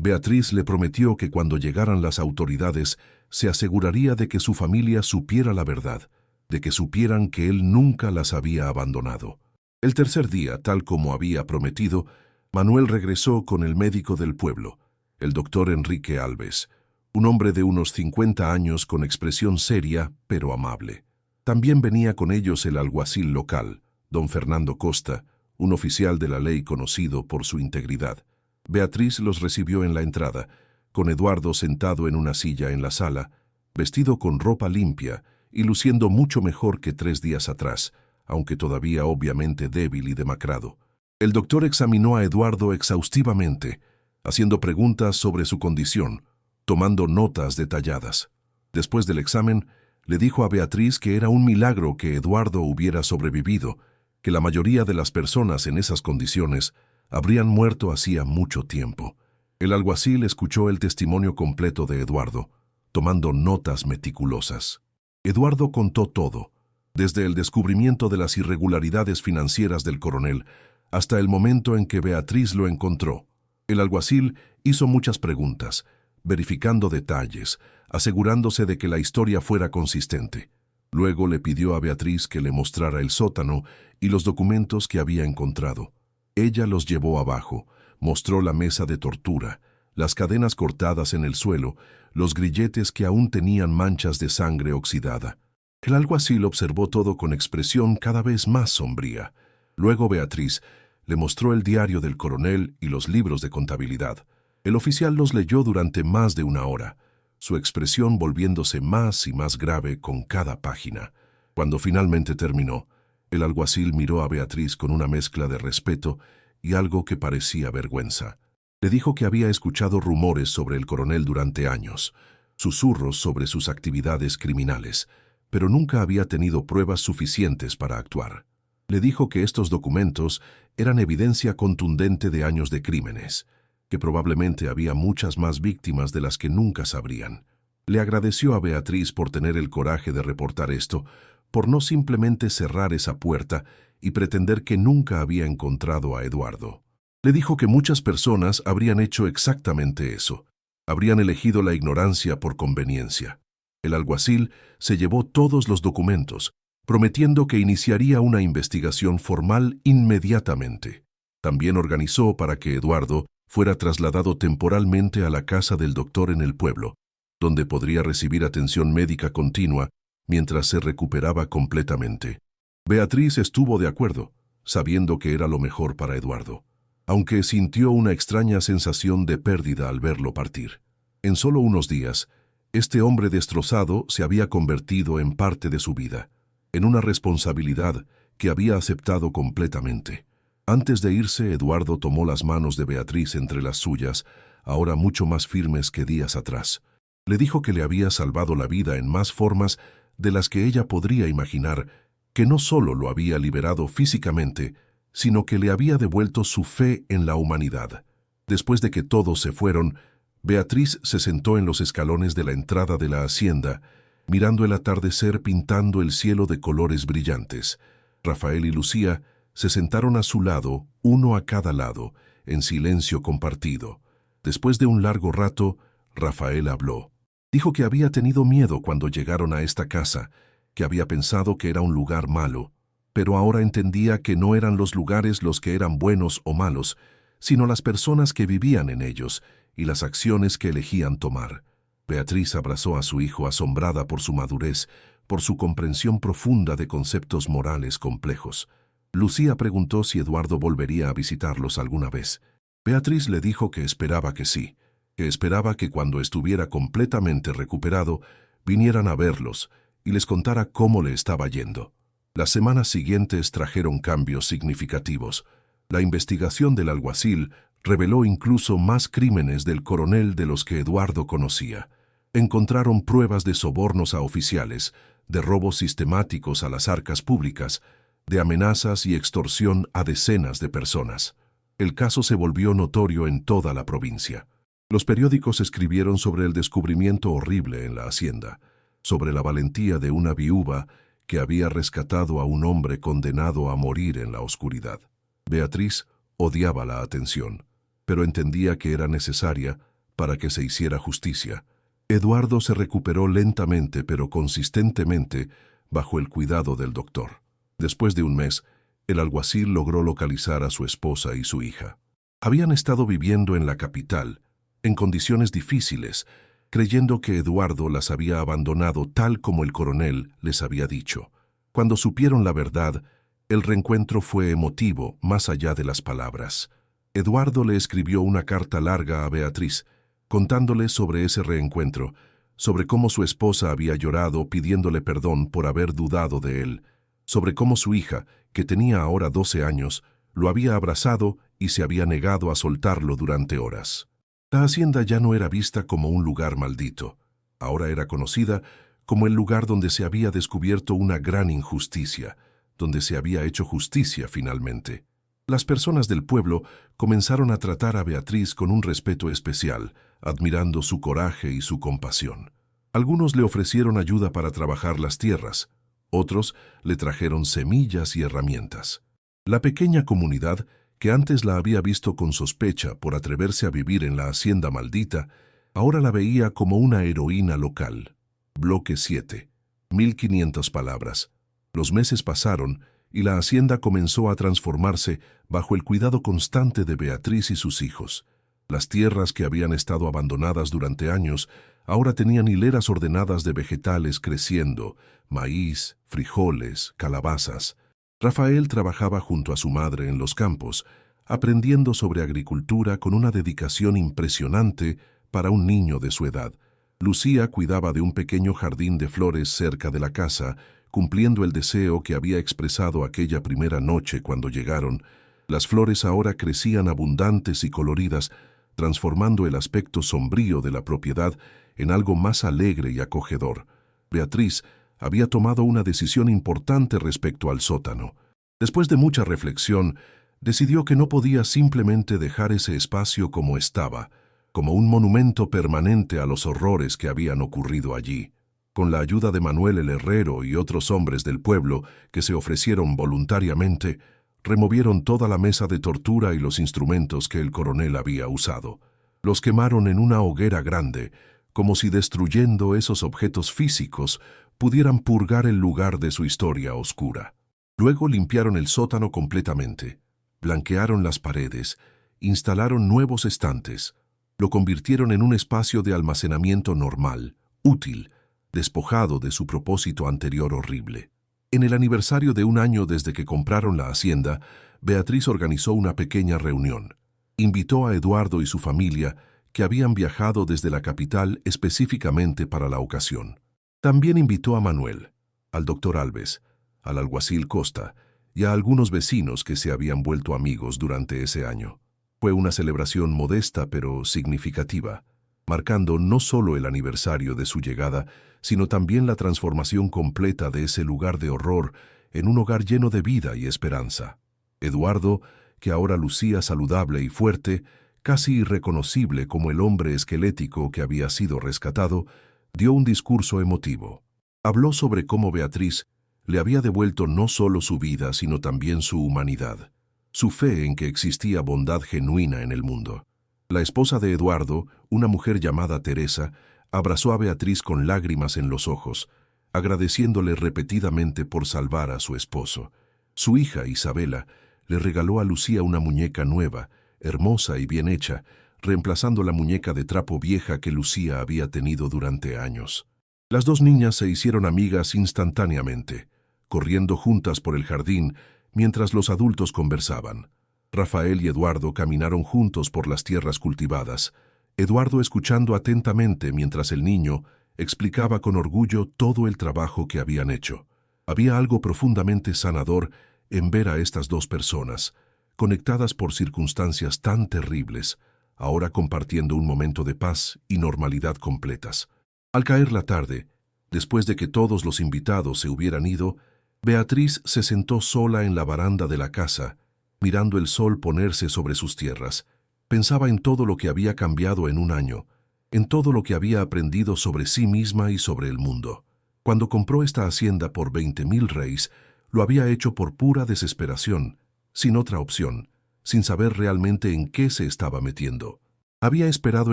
Beatriz le prometió que cuando llegaran las autoridades se aseguraría de que su familia supiera la verdad, de que supieran que él nunca las había abandonado. El tercer día, tal como había prometido, Manuel regresó con el médico del pueblo, el doctor Enrique Alves, un hombre de unos 50 años con expresión seria pero amable. También venía con ellos el alguacil local, don Fernando Costa, un oficial de la ley conocido por su integridad. Beatriz los recibió en la entrada, con Eduardo sentado en una silla en la sala, vestido con ropa limpia y luciendo mucho mejor que 3 días atrás, aunque todavía obviamente débil y demacrado. El doctor examinó a Eduardo exhaustivamente, haciendo preguntas sobre su condición, tomando notas detalladas. Después del examen, le dijo a Beatriz que era un milagro que Eduardo hubiera sobrevivido, que la mayoría de las personas en esas condiciones habrían muerto hacía mucho tiempo. El alguacil escuchó el testimonio completo de Eduardo, tomando notas meticulosas. Eduardo contó todo, desde el descubrimiento de las irregularidades financieras del coronel hasta el momento en que Beatriz lo encontró. El alguacil hizo muchas preguntas, verificando detalles, asegurándose de que la historia fuera consistente. Luego le pidió a Beatriz que le mostrara el sótano y los documentos que había encontrado. Ella los llevó abajo, mostró la mesa de tortura, las cadenas cortadas en el suelo, los grilletes que aún tenían manchas de sangre oxidada. El alguacil observó todo con expresión cada vez más sombría. Luego Beatriz le mostró el diario del coronel y los libros de contabilidad. El oficial los leyó durante más de 1 hora, su expresión volviéndose más y más grave con cada página. Cuando finalmente terminó, el alguacil miró a Beatriz con una mezcla de respeto y algo que parecía vergüenza. Le dijo que había escuchado rumores sobre el coronel durante años, susurros sobre sus actividades criminales, pero nunca había tenido pruebas suficientes para actuar. Le dijo que estos documentos eran evidencia contundente de años de crímenes, que probablemente había muchas más víctimas de las que nunca sabrían. Le agradeció a Beatriz por tener el coraje de reportar esto, por no simplemente cerrar esa puerta y pretender que nunca había encontrado a Eduardo. Le dijo que muchas personas habrían hecho exactamente eso, habrían elegido la ignorancia por conveniencia. El alguacil se llevó todos los documentos, prometiendo que iniciaría una investigación formal inmediatamente. También organizó para que Eduardo fuera trasladado temporalmente a la casa del doctor en el pueblo, donde podría recibir atención médica continua mientras se recuperaba completamente. Beatriz estuvo de acuerdo, sabiendo que era lo mejor para Eduardo, aunque sintió una extraña sensación de pérdida al verlo partir. En solo unos días, este hombre destrozado se había convertido en parte de su vida, en una responsabilidad que había aceptado completamente. Antes de irse, Eduardo tomó las manos de Beatriz entre las suyas, ahora mucho más firmes que días atrás. Le dijo que le había salvado la vida en más formas de las que ella podría imaginar, que no solo lo había liberado físicamente, sino que le había devuelto su fe en la humanidad. Después de que todos se fueron, Beatriz se sentó en los escalones de la entrada de la hacienda, mirando el atardecer pintando el cielo de colores brillantes. Rafael y Lucía se sentaron a su lado, uno a cada lado, en silencio compartido. Después de un largo rato, Rafael habló. Dijo que había tenido miedo cuando llegaron a esta casa, que había pensado que era un lugar malo, pero ahora entendía que no eran los lugares los que eran buenos o malos, sino las personas que vivían en ellos y las acciones que elegían tomar. Beatriz abrazó a su hijo asombrada por su madurez, por su comprensión profunda de conceptos morales complejos. Lucía preguntó si Eduardo volvería a visitarlos alguna vez. Beatriz le dijo que esperaba que sí, que esperaba que cuando estuviera completamente recuperado, vinieran a verlos y les contara cómo le estaba yendo. Las semanas siguientes trajeron cambios significativos. La investigación del alguacil reveló incluso más crímenes del coronel de los que Eduardo conocía. Encontraron pruebas de sobornos a oficiales, de robos sistemáticos a las arcas públicas, de amenazas y extorsión a decenas de personas. El caso se volvió notorio en toda la provincia. Los periódicos escribieron sobre el descubrimiento horrible en la hacienda, sobre la valentía de una viuva que había rescatado a un hombre condenado a morir en la oscuridad. Beatriz odiaba la atención, pero entendía que era necesaria para que se hiciera justicia. Eduardo se recuperó lentamente pero consistentemente bajo el cuidado del doctor. Después de un mes, el alguacil logró localizar a su esposa y su hija. Habían estado viviendo en la capital, en condiciones difíciles, creyendo que Eduardo las había abandonado tal como el coronel les había dicho. Cuando supieron la verdad, el reencuentro fue emotivo más allá de las palabras. Eduardo le escribió una carta larga a Beatriz, contándole sobre ese reencuentro, sobre cómo su esposa había llorado pidiéndole perdón por haber dudado de él, sobre cómo su hija, que tenía ahora 12 años, lo había abrazado y se había negado a soltarlo durante horas. La hacienda ya no era vista como un lugar maldito, ahora era conocida como el lugar donde se había descubierto una gran injusticia, donde se había hecho justicia finalmente. Las personas del pueblo comenzaron a tratar a Beatriz con un respeto especial, admirando su coraje y su compasión. Algunos le ofrecieron ayuda para trabajar las tierras, otros le trajeron semillas y herramientas. La pequeña comunidad, que antes la había visto con sospecha por atreverse a vivir en la hacienda maldita, ahora la veía como una heroína local. Bloque 7. 1500 palabras. Los meses pasaron y la hacienda comenzó a transformarse bajo el cuidado constante de Beatriz y sus hijos. Las tierras que habían estado abandonadas durante años ahora tenían hileras ordenadas de vegetales creciendo, maíz, frijoles, calabazas. Rafael trabajaba junto a su madre en los campos, aprendiendo sobre agricultura con una dedicación impresionante para un niño de su edad. Lucía cuidaba de un pequeño jardín de flores cerca de la casa, cumpliendo el deseo que había expresado aquella primera noche cuando llegaron. Las flores ahora crecían abundantes y coloridas, transformando el aspecto sombrío de la propiedad en algo más alegre y acogedor. Beatriz había tomado una decisión importante respecto al sótano. Después de mucha reflexión, decidió que no podía simplemente dejar ese espacio como estaba, como un monumento permanente a los horrores que habían ocurrido allí. Con la ayuda de Manuel el herrero y otros hombres del pueblo que se ofrecieron voluntariamente, removieron toda la mesa de tortura y los instrumentos que el coronel había usado. Los quemaron en una hoguera grande, como si destruyendo esos objetos físicos pudieran purgar el lugar de su historia oscura. Luego limpiaron el sótano completamente, blanquearon las paredes, instalaron nuevos estantes, lo convirtieron en un espacio de almacenamiento normal, útil, despojado de su propósito anterior horrible. En el aniversario de un año desde que compraron la hacienda, Beatriz organizó una pequeña reunión. Invitó a Eduardo y su familia, que habían viajado desde la capital específicamente para la ocasión. También invitó a Manuel, al doctor Alves, al alguacil Costa y a algunos vecinos que se habían vuelto amigos durante ese año. Fue una celebración modesta pero significativa, marcando no solo el aniversario de su llegada, sino también la transformación completa de ese lugar de horror en un hogar lleno de vida y esperanza. Eduardo, que ahora lucía saludable y fuerte, casi irreconocible como el hombre esquelético que había sido rescatado, dio un discurso emotivo. Habló sobre cómo Beatriz le había devuelto no solo su vida, sino también su humanidad, su fe en que existía bondad genuina en el mundo. La esposa de Eduardo, una mujer llamada Teresa, abrazó a Beatriz con lágrimas en los ojos, agradeciéndole repetidamente por salvar a su esposo. Su hija, Isabela, le regaló a Lucía una muñeca nueva, hermosa y bien hecha, reemplazando la muñeca de trapo vieja que Lucía había tenido durante años. Las dos niñas se hicieron amigas instantáneamente, corriendo juntas por el jardín mientras los adultos conversaban. Rafael y Eduardo caminaron juntos por las tierras cultivadas, Eduardo escuchando atentamente mientras el niño explicaba con orgullo todo el trabajo que habían hecho. Había algo profundamente sanador en ver a estas dos personas, conectadas por circunstancias tan terribles, ahora compartiendo un momento de paz y normalidad completas. Al caer la tarde, después de que todos los invitados se hubieran ido, Beatriz se sentó sola en la baranda de la casa, mirando el sol ponerse sobre sus tierras. Pensaba en todo lo que había cambiado en un año, en todo lo que había aprendido sobre sí misma y sobre el mundo. Cuando compró esta hacienda por 20,000 reis, lo había hecho por pura desesperación, sin otra opción, sin saber realmente en qué se estaba metiendo. Había esperado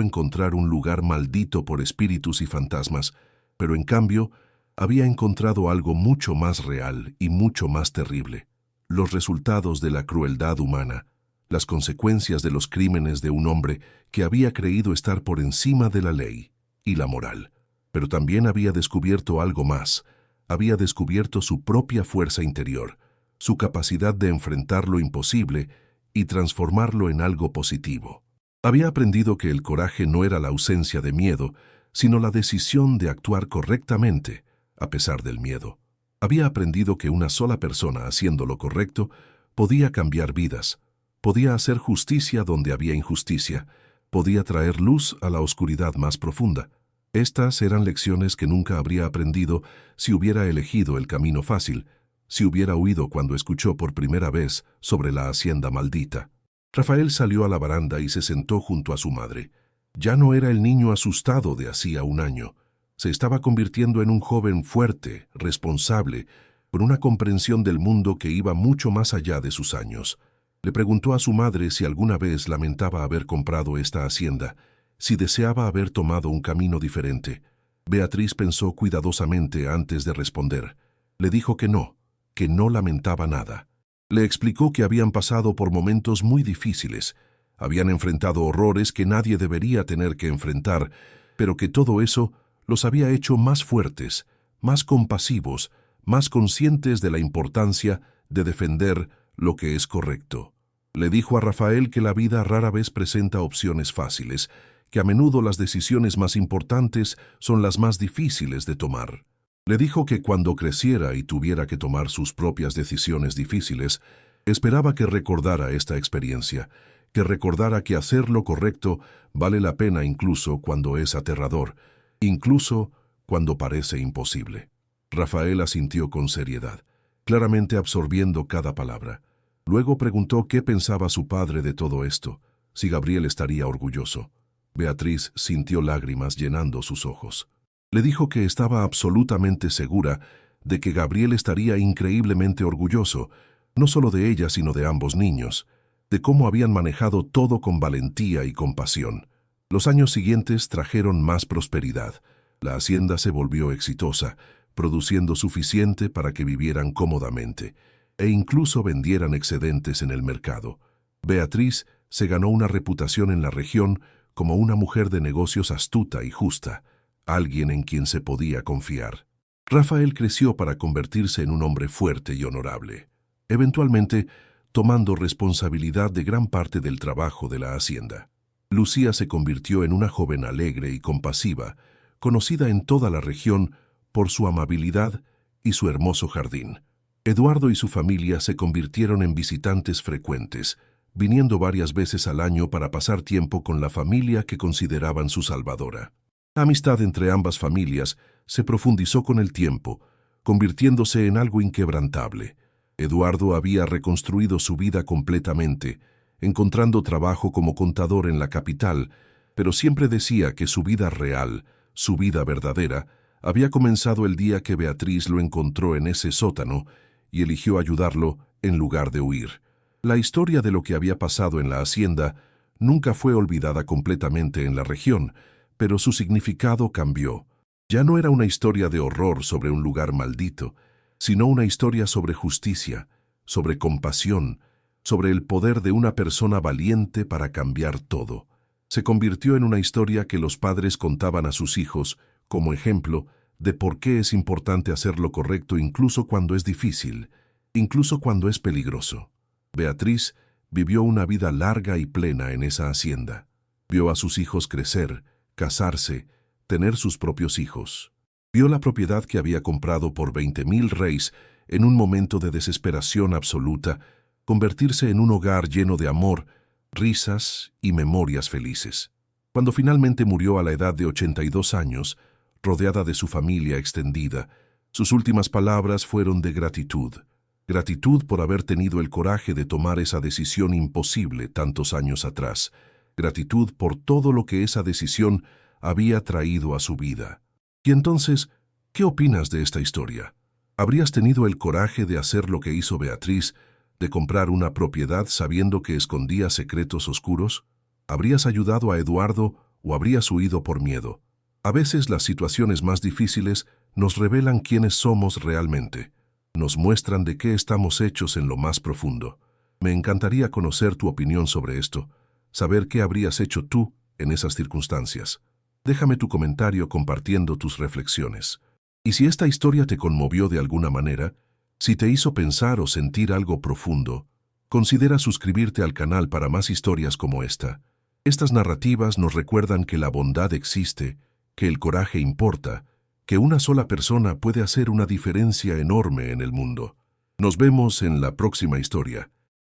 encontrar un lugar maldito por espíritus y fantasmas, pero en cambio había encontrado algo mucho más real y mucho más terrible: los resultados de la crueldad humana, las consecuencias de los crímenes de un hombre que había creído estar por encima de la ley y la moral. Pero también había descubierto algo más. Había descubierto su propia fuerza interior, su capacidad de enfrentar lo imposible y transformarlo en algo positivo. Había aprendido que el coraje no era la ausencia de miedo, sino la decisión de actuar correctamente, a pesar del miedo. Había aprendido que una sola persona haciendo lo correcto podía cambiar vidas, podía hacer justicia donde había injusticia, podía traer luz a la oscuridad más profunda. Estas eran lecciones que nunca habría aprendido si hubiera elegido el camino fácil, si hubiera huido cuando escuchó por primera vez sobre la hacienda maldita. Rafael salió a la baranda y se sentó junto a su madre. Ya no era el niño asustado de hacía un año. Se estaba convirtiendo en un joven fuerte, responsable, con una comprensión del mundo que iba mucho más allá de sus años. Le preguntó a su madre si alguna vez lamentaba haber comprado esta hacienda, si deseaba haber tomado un camino diferente. Beatriz pensó cuidadosamente antes de responder. Le dijo que no lamentaba nada. Le explicó que habían pasado por momentos muy difíciles, habían enfrentado horrores que nadie debería tener que enfrentar, pero que todo eso los había hecho más fuertes, más compasivos, más conscientes de la importancia de defender lo que es correcto. Le dijo a Rafael que la vida rara vez presenta opciones fáciles, que a menudo las decisiones más importantes son las más difíciles de tomar. Le dijo que cuando creciera y tuviera que tomar sus propias decisiones difíciles, esperaba que recordara esta experiencia, que recordara que hacer lo correcto vale la pena incluso cuando es aterrador, incluso cuando parece imposible. Rafael asintió con seriedad, claramente absorbiendo cada palabra. Luego preguntó qué pensaba su padre de todo esto, si Gabriel estaría orgulloso. Beatriz sintió lágrimas llenando sus ojos. Le dijo que estaba absolutamente segura de que Gabriel estaría increíblemente orgulloso, no solo de ella sino de ambos niños, de cómo habían manejado todo con valentía y compasión. Los años siguientes trajeron más prosperidad. La hacienda se volvió exitosa, produciendo suficiente para que vivieran cómodamente, e incluso vendieran excedentes en el mercado. Beatriz se ganó una reputación en la región como una mujer de negocios astuta y justa, alguien en quien se podía confiar. Rafael creció para convertirse en un hombre fuerte y honorable, eventualmente tomando responsabilidad de gran parte del trabajo de la hacienda. Lucía se convirtió en una joven alegre y compasiva, conocida en toda la región por su amabilidad y su hermoso jardín. Eduardo y su familia se convirtieron en visitantes frecuentes, viniendo varias veces al año para pasar tiempo con la familia que consideraban su salvadora. La amistad entre ambas familias se profundizó con el tiempo, convirtiéndose en algo inquebrantable. Eduardo había reconstruido su vida completamente, encontrando trabajo como contador en la capital, pero siempre decía que su vida real, su vida verdadera, había comenzado el día que Beatriz lo encontró en ese sótano y eligió ayudarlo en lugar de huir. La historia de lo que había pasado en la hacienda nunca fue olvidada completamente en la región, pero su significado cambió. Ya no era una historia de horror sobre un lugar maldito, sino una historia sobre justicia, sobre compasión, sobre el poder de una persona valiente para cambiar todo. Se convirtió en una historia que los padres contaban a sus hijos como ejemplo de por qué es importante hacer lo correcto incluso cuando es difícil, incluso cuando es peligroso. Beatriz vivió una vida larga y plena en esa hacienda. Vio a sus hijos crecer, casarse, tener sus propios hijos. Vio la propiedad que había comprado por 20,000 reis en un momento de desesperación absoluta, convertirse en un hogar lleno de amor, risas y memorias felices. Cuando finalmente murió a la edad de 82 años, rodeada de su familia extendida, sus últimas palabras fueron de gratitud. Gratitud por haber tenido el coraje de tomar esa decisión imposible tantos años atrás. Gratitud por todo lo que esa decisión había traído a su vida. Y entonces, ¿qué opinas de esta historia? ¿Habrías tenido el coraje de hacer lo que hizo Beatriz, de comprar una propiedad sabiendo que escondía secretos oscuros? ¿Habrías ayudado a Eduardo o habrías huido por miedo? A veces las situaciones más difíciles nos revelan quiénes somos realmente. Nos muestran de qué estamos hechos en lo más profundo. Me encantaría conocer tu opinión sobre esto, saber qué habrías hecho tú en esas circunstancias. Déjame tu comentario compartiendo tus reflexiones. Y si esta historia te conmovió de alguna manera, si te hizo pensar o sentir algo profundo, considera suscribirte al canal para más historias como esta. Estas narrativas nos recuerdan que la bondad existe, que el coraje importa, que una sola persona puede hacer una diferencia enorme en el mundo. Nos vemos en la próxima historia.